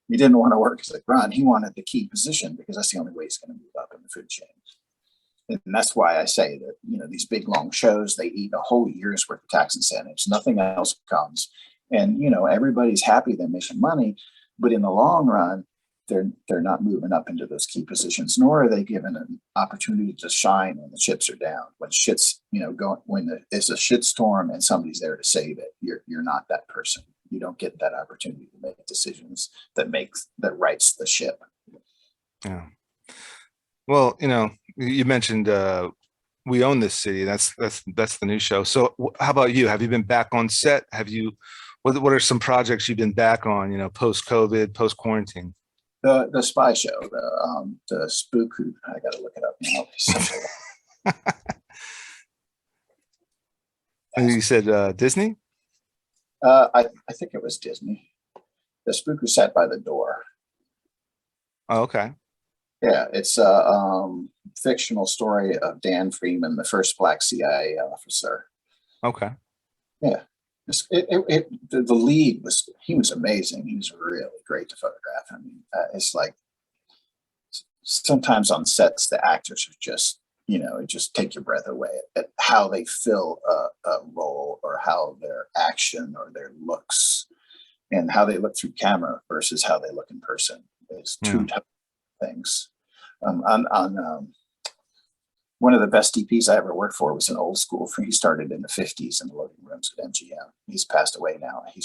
He didn't want to work as a grunt. He wanted the key position because that's the only way he's going to move up in the food chain. And that's why I say that, these big long shows, they eat a whole year's worth of tax incentives. Nothing else comes. And, everybody's happy they're making money, but in the long run, they're not moving up into those key positions, nor are they given an opportunity to shine when the chips are down. When shit's, going, when it's a shit storm and somebody's there to save it, you're not that person. You don't get that opportunity to make decisions that rights the ship. yeah. Well, you mentioned We Own This City. That's the new show. So how about you? Have you been back on set? What are some projects you've been back on, post COVID, post quarantine? The spy show, the spook. I got to look it up now. You said Disney? I think it was Disney. The spook who sat by the door. Oh, okay. Yeah, it's a fictional story of Dan Freeman, the first black CIA officer. Okay. Yeah, the lead was amazing. He was really great to photograph. I mean, it's like sometimes on sets the actors are just it just take your breath away at how they fill a role, or how their action or their looks and how they look through camera versus how they look in person is two things. On one of the best DPs I ever worked for was an old school. He started in the 50s in the loading rooms at MGM. He's passed away now. He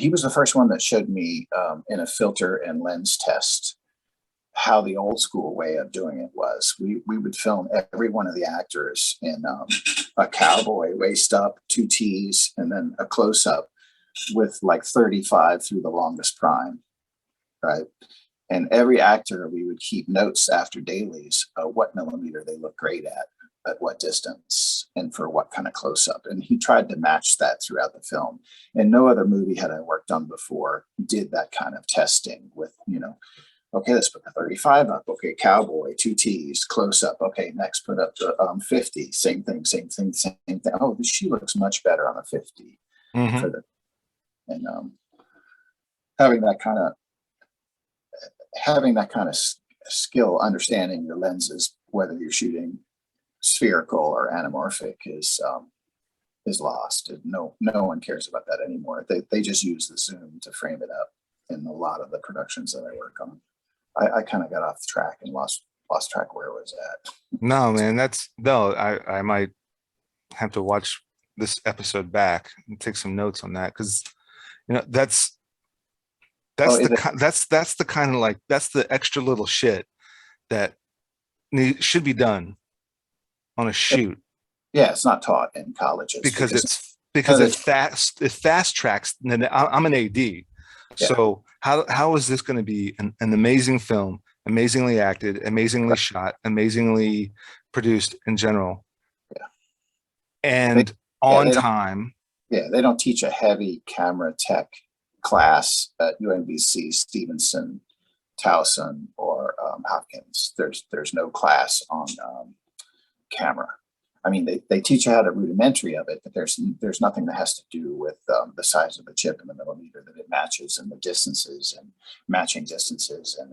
was the first one that showed me in a filter and lens test how the old school way of doing it was. We would film every one of the actors in a cowboy waist up, two T's, and then a close up with like 35 through the longest prime, right? And every actor, we would keep notes after dailies, what millimeter they look great at what distance, and for what kind of close up. And he tried to match that throughout the film. And no other movie had I worked on before did that kind of testing with, okay, let's put the 35 up. Okay, cowboy, two T's, close up. Okay, next put up the 50. Same thing. Oh, she looks much better on a 50 for the, and having that kind of skill, understanding your lenses, whether you're shooting spherical or anamorphic, is lost. No one cares about that anymore. They just use the zoom to frame it up in a lot of the productions that I work on. I kind of got off track and lost track where it was at. No, man, I might have to watch this episode back and take some notes on that, because that's the kind of, like, that's the extra little shit that should be done on a shoot. Yeah, it's not taught in colleges because it fast tracks. And I'm an AD, yeah. So how is this going to be an amazing film, amazingly acted, amazingly shot, amazingly produced in general, and on time? Yeah, they don't teach a heavy camera tech class at UNBC, Stevenson, Towson, or Hopkins. There's no class on camera. I mean, they teach you how to rudimentary of it, but there's nothing that has to do with the size of the chip and the millimeter that it matches, and the distances and matching distances, and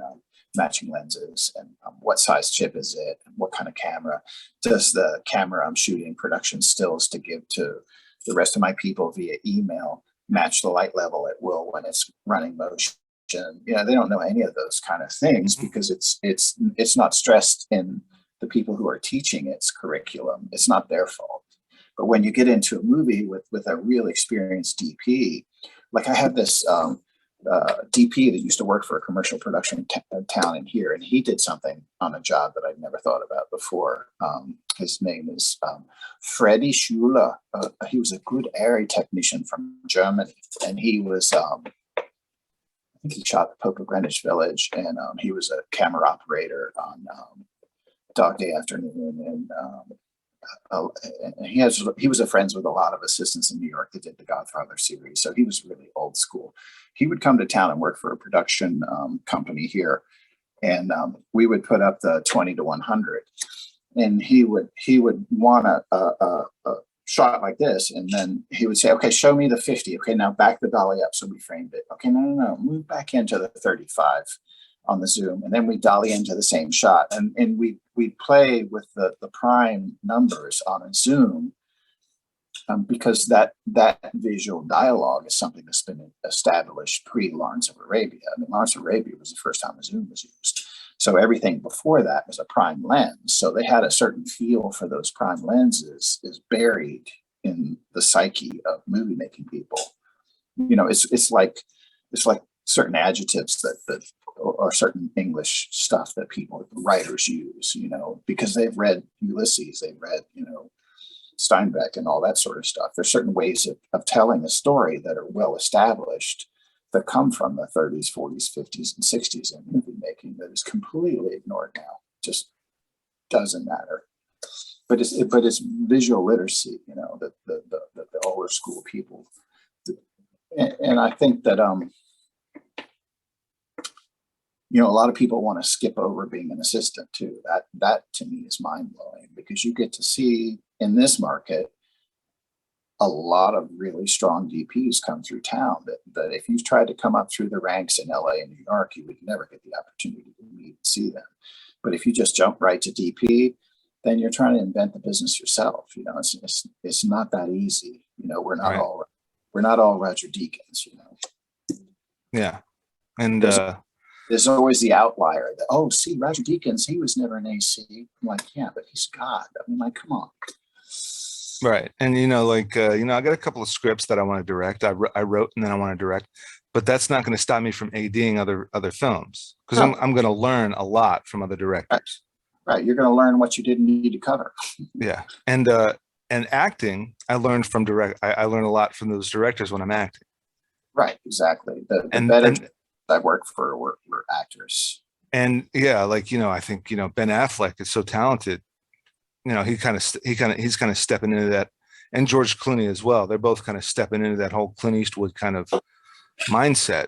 matching lenses, and what size chip is it, and what kind of camera does the camera I'm shooting production stills to give to the rest of my people via email, match the light level at will when it's running motion. You know, they don't know any of those kind of things because it's not stressed in the people who are teaching its curriculum. It's not their fault. But when you get into a movie with a real experienced DP, like I had this DP that used to work for a commercial production town in here, and he did something on a job that I'd never thought about before. His name is Freddie Schuler. He was a good ARRI technician from Germany, and he was, I think he shot the Pope of Greenwich Village, and he was a camera operator on Dog Day Afternoon, and he was friends with a lot of assistants in New York that did the Godfather series, so he was really old school. He would come to town and work for a production company here, and we would put up the 20 to 100, and he would want a shot like this, and then he would say, okay, show me the 50. Okay, now back the dolly up. So we framed it. Okay, no, move back into the 35 on the zoom, and then we dolly into the same shot, and we play with the prime numbers on a zoom, because that visual dialogue is something that's been established pre Lawrence of Arabia. I mean, Lawrence of Arabia was the first time a zoom was used, so everything before that was a prime lens. So they had a certain feel for those prime lenses is buried in the psyche of movie making people. You know, it's like certain adjectives that or certain English stuff that writers use, you know, because they've read Ulysses, they've read, you know, Steinbeck and all that sort of stuff. There's certain ways of telling a story that are well established that come from the 30s, 40s, 50s, and 60s in movie making that is completely ignored now. Just doesn't matter. But it's visual literacy, you know, the older school people. And I think that you know, a lot of people want to skip over being an assistant too. That to me is mind blowing, because you get to see in this market a lot of really strong DPs come through town that if you tried to come up through the ranks in LA and New York, you would never get the opportunity to meet and see them. But if you just jump right to DP, then you're trying to invent the business yourself. You know, it's not that easy. You know, we're not all Roger Deakins, you know. Yeah. And there's always the outlier that, oh, see, Roger Deakins, he was never an AC. I'm like, yeah, but he's God. I mean, like, come on. right. And, you know, like, you know, I got a couple of scripts that I want to direct. I wrote and then I want to direct, but that's not going to stop me from ADing other films, because I'm going to learn a lot from other directors. Right. You're going to learn what you didn't need to cover. Yeah. And acting, I learned from I learn a lot from those directors when I'm acting. Right. Exactly. The better I worked for were actors. And yeah, like, you know, I think, you know, Ben Affleck is so talented. You know, he's kind of stepping into that, and George Clooney as well. They're both kind of stepping into that whole Clint Eastwood kind of mindset,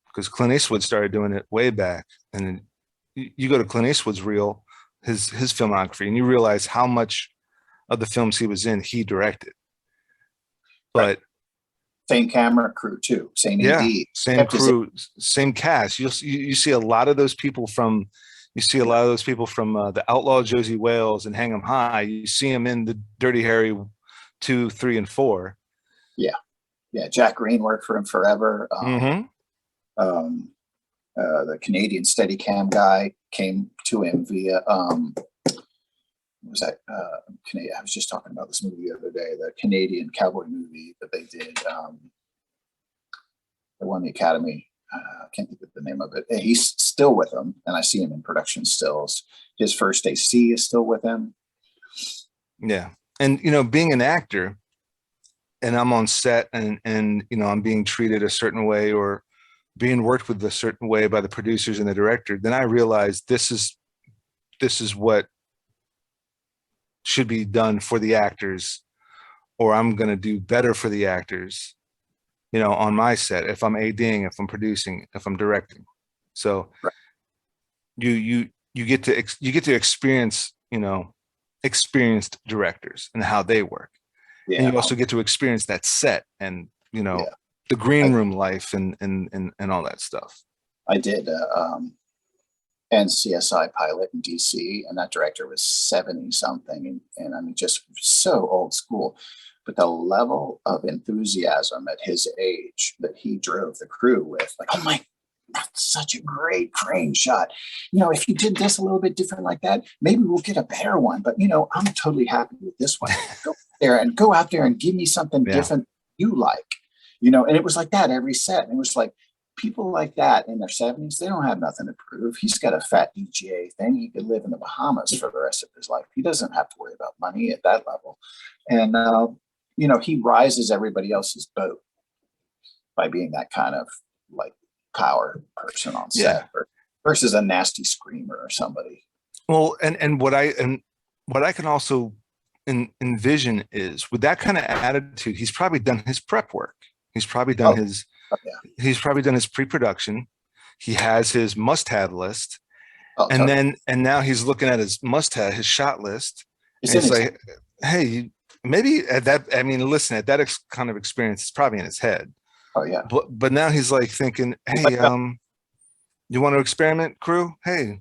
because Clint Eastwood started doing it way back. And you go to Clint Eastwood's reel, his filmography, and you realize how much of the films he was in, he directed. But right. Same camera crew too, same AD, same crew, same cast. You see a lot of those people from the Outlaw Josie Wales and Hang 'em High. You see them in the Dirty Harry 2, 3, and 4. Yeah. Jack Green worked for him forever. The Canadian Steadicam guy came to him via what was that? I was just talking about this movie the other day, the Canadian cowboy movie that they did. They won the Academy. I can't think of the name of it. And he's still with them, and I see him in production stills. His first AC is still with him. Yeah, and you know, being an actor, and I'm on set, and you know, I'm being treated a certain way or being worked with a certain way by the producers and the director. Then I realized this is what should be done for the actors, or I'm going to do better for the actors, you know, on my set, if I'm ADing, if I'm producing, if I'm directing. So right. you get to experience, you know, experienced directors and how they work. Yeah. And you also get to experience that set and, you know, the green room life and all that stuff. I did and CSI pilot in DC, and that director was 70 something, and I mean, just so old school. but the level of enthusiasm at his age that he drove the crew with, like, oh my, that's such a great crane shot. If you did this a little bit different like that, maybe we'll get a better one. But I'm totally happy with this one. Go out there and give me something different you like. And it was like that every set. And it was like people like that in their 70s, they don't have nothing to prove. He's got a fat EGA thing. He could live in the Bahamas for the rest of his life. He doesn't have to worry about money at that level. And he rises everybody else's boat by being that kind of like power person on set versus a nasty screamer or somebody. Well, and what I can also envision is with that kind of attitude, he's probably done his prep work. He's probably done he's probably done his pre-production. He has his must-have list. And now he's looking at his his shot list. It's like, hey, maybe at that, listen, at that kind of experience, it's probably in his head. Oh yeah. But now he's like thinking, hey, you want to experiment, crew? Hey.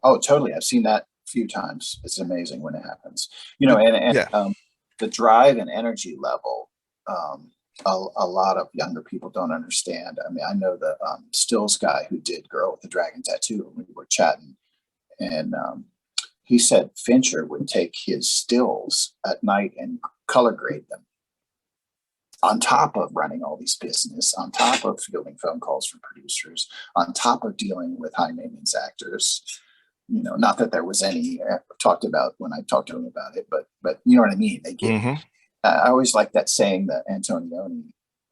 Oh, totally. I've seen that a few times. It's amazing when it happens. The drive and energy level, a lot of younger people don't understand. I know the stills guy who did Girl with the Dragon Tattoo, and we were chatting, and he said Fincher would take his stills at night and color grade them on top of running all these business, on top of fielding phone calls from producers, on top of dealing with high maintenance actors. Not that there was any talked about when I talked to him about it, but you know what I mean? They get, I always like that saying that Antonioni,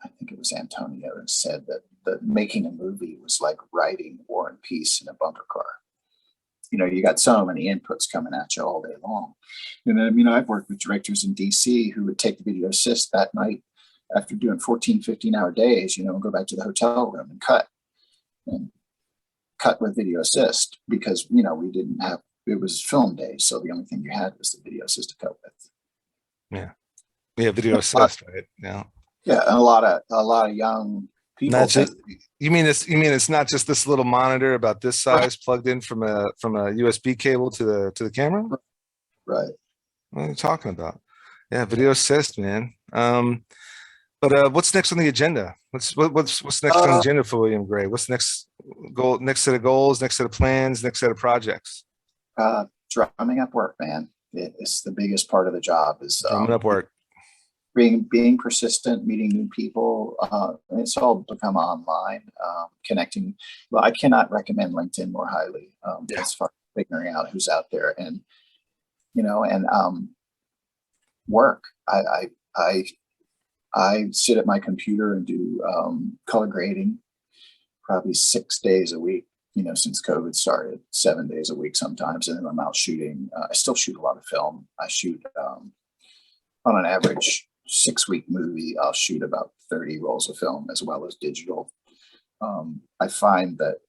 I think it was Antonio, said that making a movie was like writing War and Peace in a bumper car. You got so many inputs coming at you all day long. And I've worked with directors in DC who would take the video assist that night after doing 14, 15-hour days, and go back to the hotel room and cut with video assist because, we didn't have, it was film day. So the only thing you had was the video assist to cut with. Yeah. Video assist, right? Yeah. Yeah. And a lot of young people. You mean it's not just this little monitor about this size plugged in from a USB cable to the camera? Right. What are you talking about? Yeah. Video assist, man. But what's next on the agenda? What's next on the agenda for William Gray? What's next goal? Next set of goals? Next set of plans? Next set of projects? Drumming up work, man. It's the biggest part of the job. Is drumming up work. Being persistent, meeting new people. And it's all become online. Connecting. Well, I cannot recommend LinkedIn more highly as far as figuring out who's out there and work. I sit at my computer and do color grading probably 6 days a week, since COVID started, 7 days a week sometimes. And then I'm out shooting. I still shoot a lot of film. I shoot on an average 6-week movie. I'll shoot about 30 rolls of film as well as digital. I find that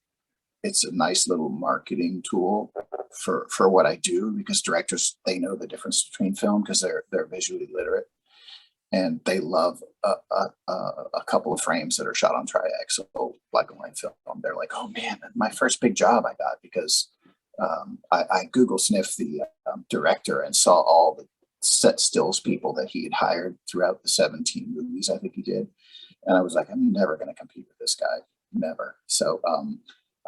it's a nice little marketing tool for what I do because directors, they know the difference between film because they're visually literate. And they love a couple of frames that are shot on triaxial black and white film. They're like, oh man, my first big job I got because I Google sniffed the director and saw all the set stills people that he had hired throughout the 17 movies I think he did. And I was like, I'm never going to compete with this guy, never. So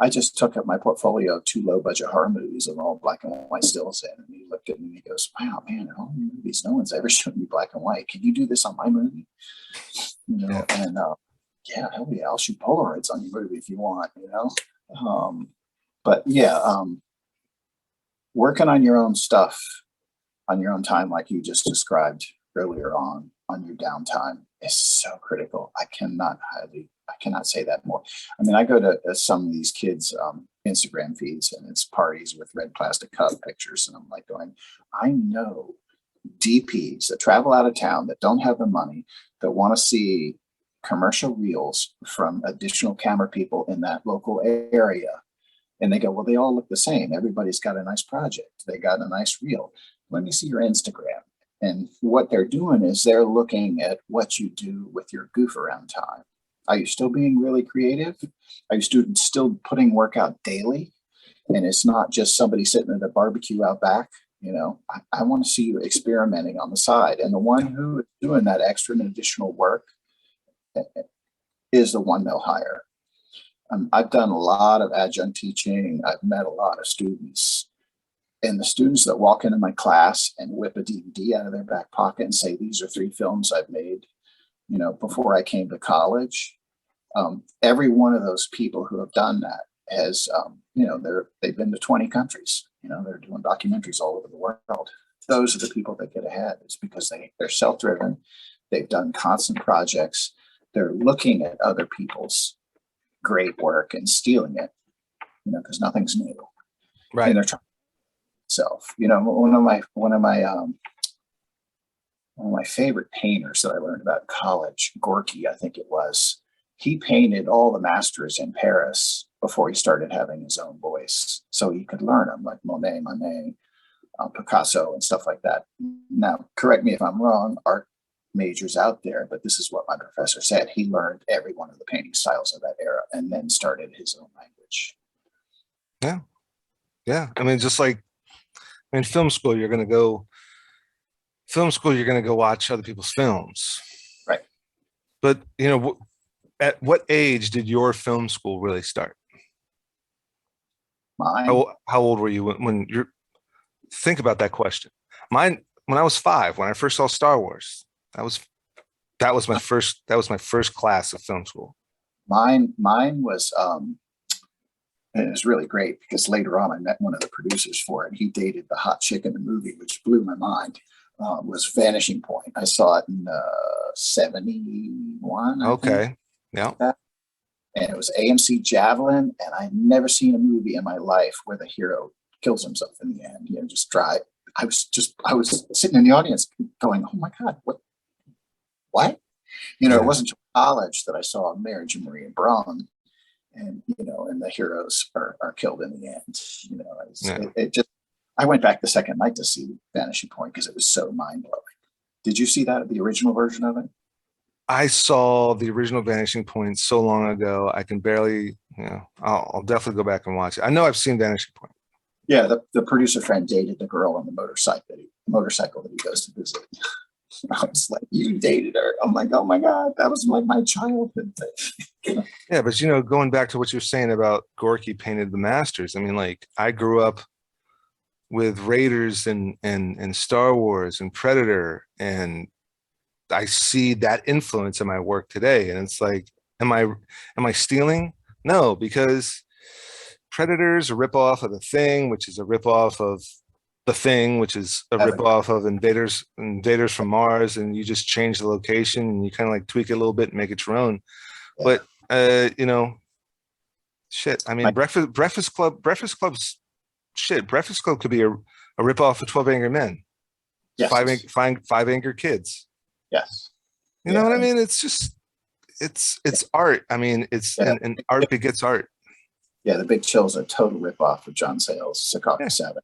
I just took up my portfolio of 2 low budget horror movies of all black and white stills in. And he looked at me and he goes, wow, man, all movies, no one's ever shown me black and white. Can you do this on my movie? And hell yeah, I'll shoot Polaroids on your movie if you want, But working on your own stuff on your own time, like you just described earlier on your downtime is so critical. I cannot say that more. I go to some of these kids' Instagram feeds and it's parties with red plastic cup pictures. And I'm like going, I know DPs that travel out of town that don't have the money, that want to see commercial reels from additional camera people in that local area. And they go, well, they all look the same. Everybody's got a nice project. They got a nice reel. Let me see your Instagram. And what they're doing is they're looking at what you do with your goof around time. Are you still being really creative? Are you still putting work out daily? And it's not just somebody sitting at a barbecue out back You know, I want to see you experimenting on the side. And the one who is doing that extra and additional work is the one they'll hire. I've done a lot of adjunct teaching. I've met a lot of students, and the students that walk into my class and whip a DVD out of their back pocket and say, these are 3 films I've made, you know, before I came to college. Every one of those people who have done that has, you know, they've been to 20 countries, you know, they're doing documentaries all over the world. Those are the people that get ahead. It's because they're self-driven. They've done constant projects. They're looking at other people's great work and stealing it, you know, because nothing's new. Right. And they're trying self. You know, one of my favorite painters that I learned about in college, Gorky, I think it was, he painted all the masters in Paris before he started having his own voice, so he could learn them, like Monet, Picasso, and stuff like that. Now, correct me if I'm wrong, art majors out there, but this is what my professor said. He learned every one of the painting styles of that era and then started his own language. Yeah. Yeah. I mean, just like in film school, you're going to go watch other people's films. Right. But, you know, at what age did your film school really start? Mine, How old were you when you're, think about that question. Mine, when I was 5, when I first saw Star Wars, that was my first class of film school. mine was, and it was really great because later on I met one of the producers for it. He dated the hot chick in the movie, which blew my mind. Was Vanishing Point. I saw it in 71. Okay. Yeah. And it was AMC Javelin, and I'd never seen a movie in my life where the hero kills himself in the end. You know, just dry. I was sitting in the audience going, "Oh my God, what?" You know, Yeah. it wasn't until college that I saw Marriage of Maria Braun, and you know, and the heroes are killed in the end. You know, it just. I went back the second night to see Vanishing Point because it was so mind blowing. Did you see that, the original version of it? I saw the original Vanishing Point so long ago. I can barely, you know, I'll definitely go back and watch it. I know I've seen Vanishing Point. Yeah, the producer friend dated the girl on the motorcycle that he goes to visit. I was like, you dated her. I'm like, oh my God, that was like my childhood thing. Yeah, but you know, going back to what you're saying about Gorky painted the masters. I mean, like I grew up with Raiders and Star Wars and Predator, and I see that influence in my work today. And it's like, am I stealing? No, because Predator's a ripoff of The Thing, which is a ripoff of The Thing, which is a ripoff of Invaders from Mars, and you just change the location and you kind of like tweak it a little bit and make it your own. Yeah. But you know, shit. I mean, Breakfast Club's shit. Breakfast Club could be a ripoff of 12 Angry Men. Yes. Five Angry Kids. Yes. You know what I mean? It's just it's art. I mean, it's and art begets art. Yeah, The Big Chill is a total ripoff of John Sayles' Secaucus 7.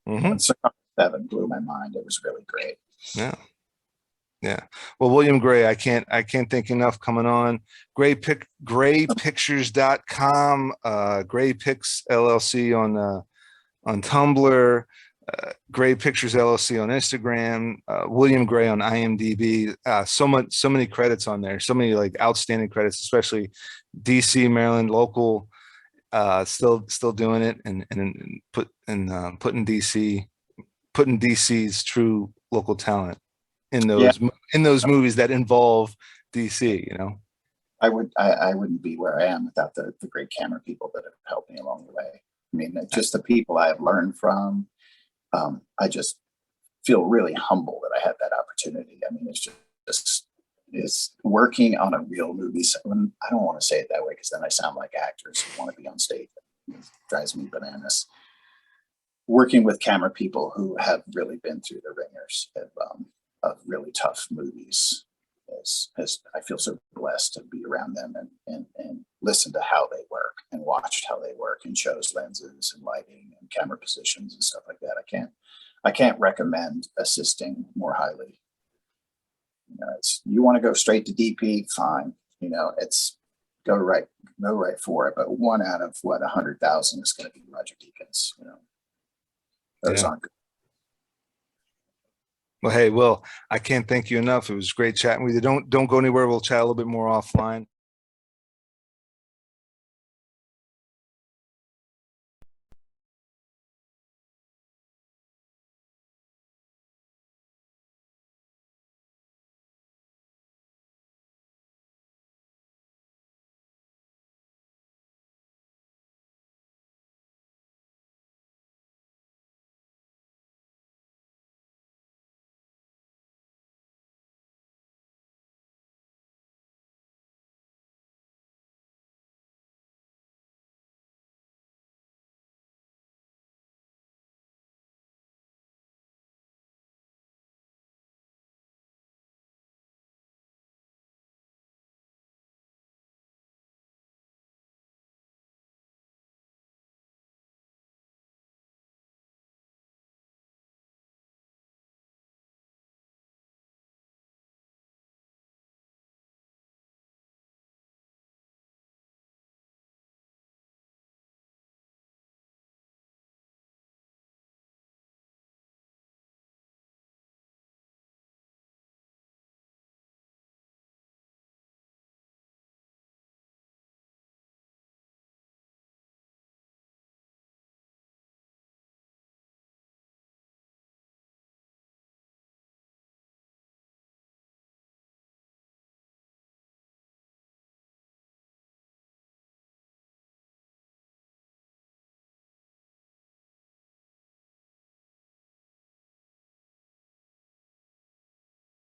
Mm-hmm. Secaucus 7 blew my mind. It was really great. Yeah. Yeah. Well, William Gray, I can't think enough coming on. graypictures.com, Gray Pics LLC on Tumblr, Gray Pictures LLC on Instagram, William Gray on IMDb. So many credits on there. So many like outstanding credits, especially DC, Maryland, local. Still doing it and putting DC's true local talent in those movies that involve DC. You know, I wouldn't be where I am without the great camera people that have helped me along the way. I mean, just the people I have learned from. I just feel really humble that I had that opportunity. I mean, it's working on a real movie. I don't want to say it that way because then I sound like actors who want to be on stage. It drives me bananas. Working with camera people who have really been through the ringers of really tough movies. I feel so blessed to be around them and listen to how they work and watched how they work and chose lenses and lighting and camera positions and stuff like that. I can't recommend assisting more highly. You know, you want to go straight to DP, fine. You know, it's go right for it. But 1 out of 100,000 is going to be Roger Deakins. You know, those aren't good. Well, hey, Will, I can't thank you enough. It was great chatting with you. Don't go anywhere. We'll chat a little bit more offline.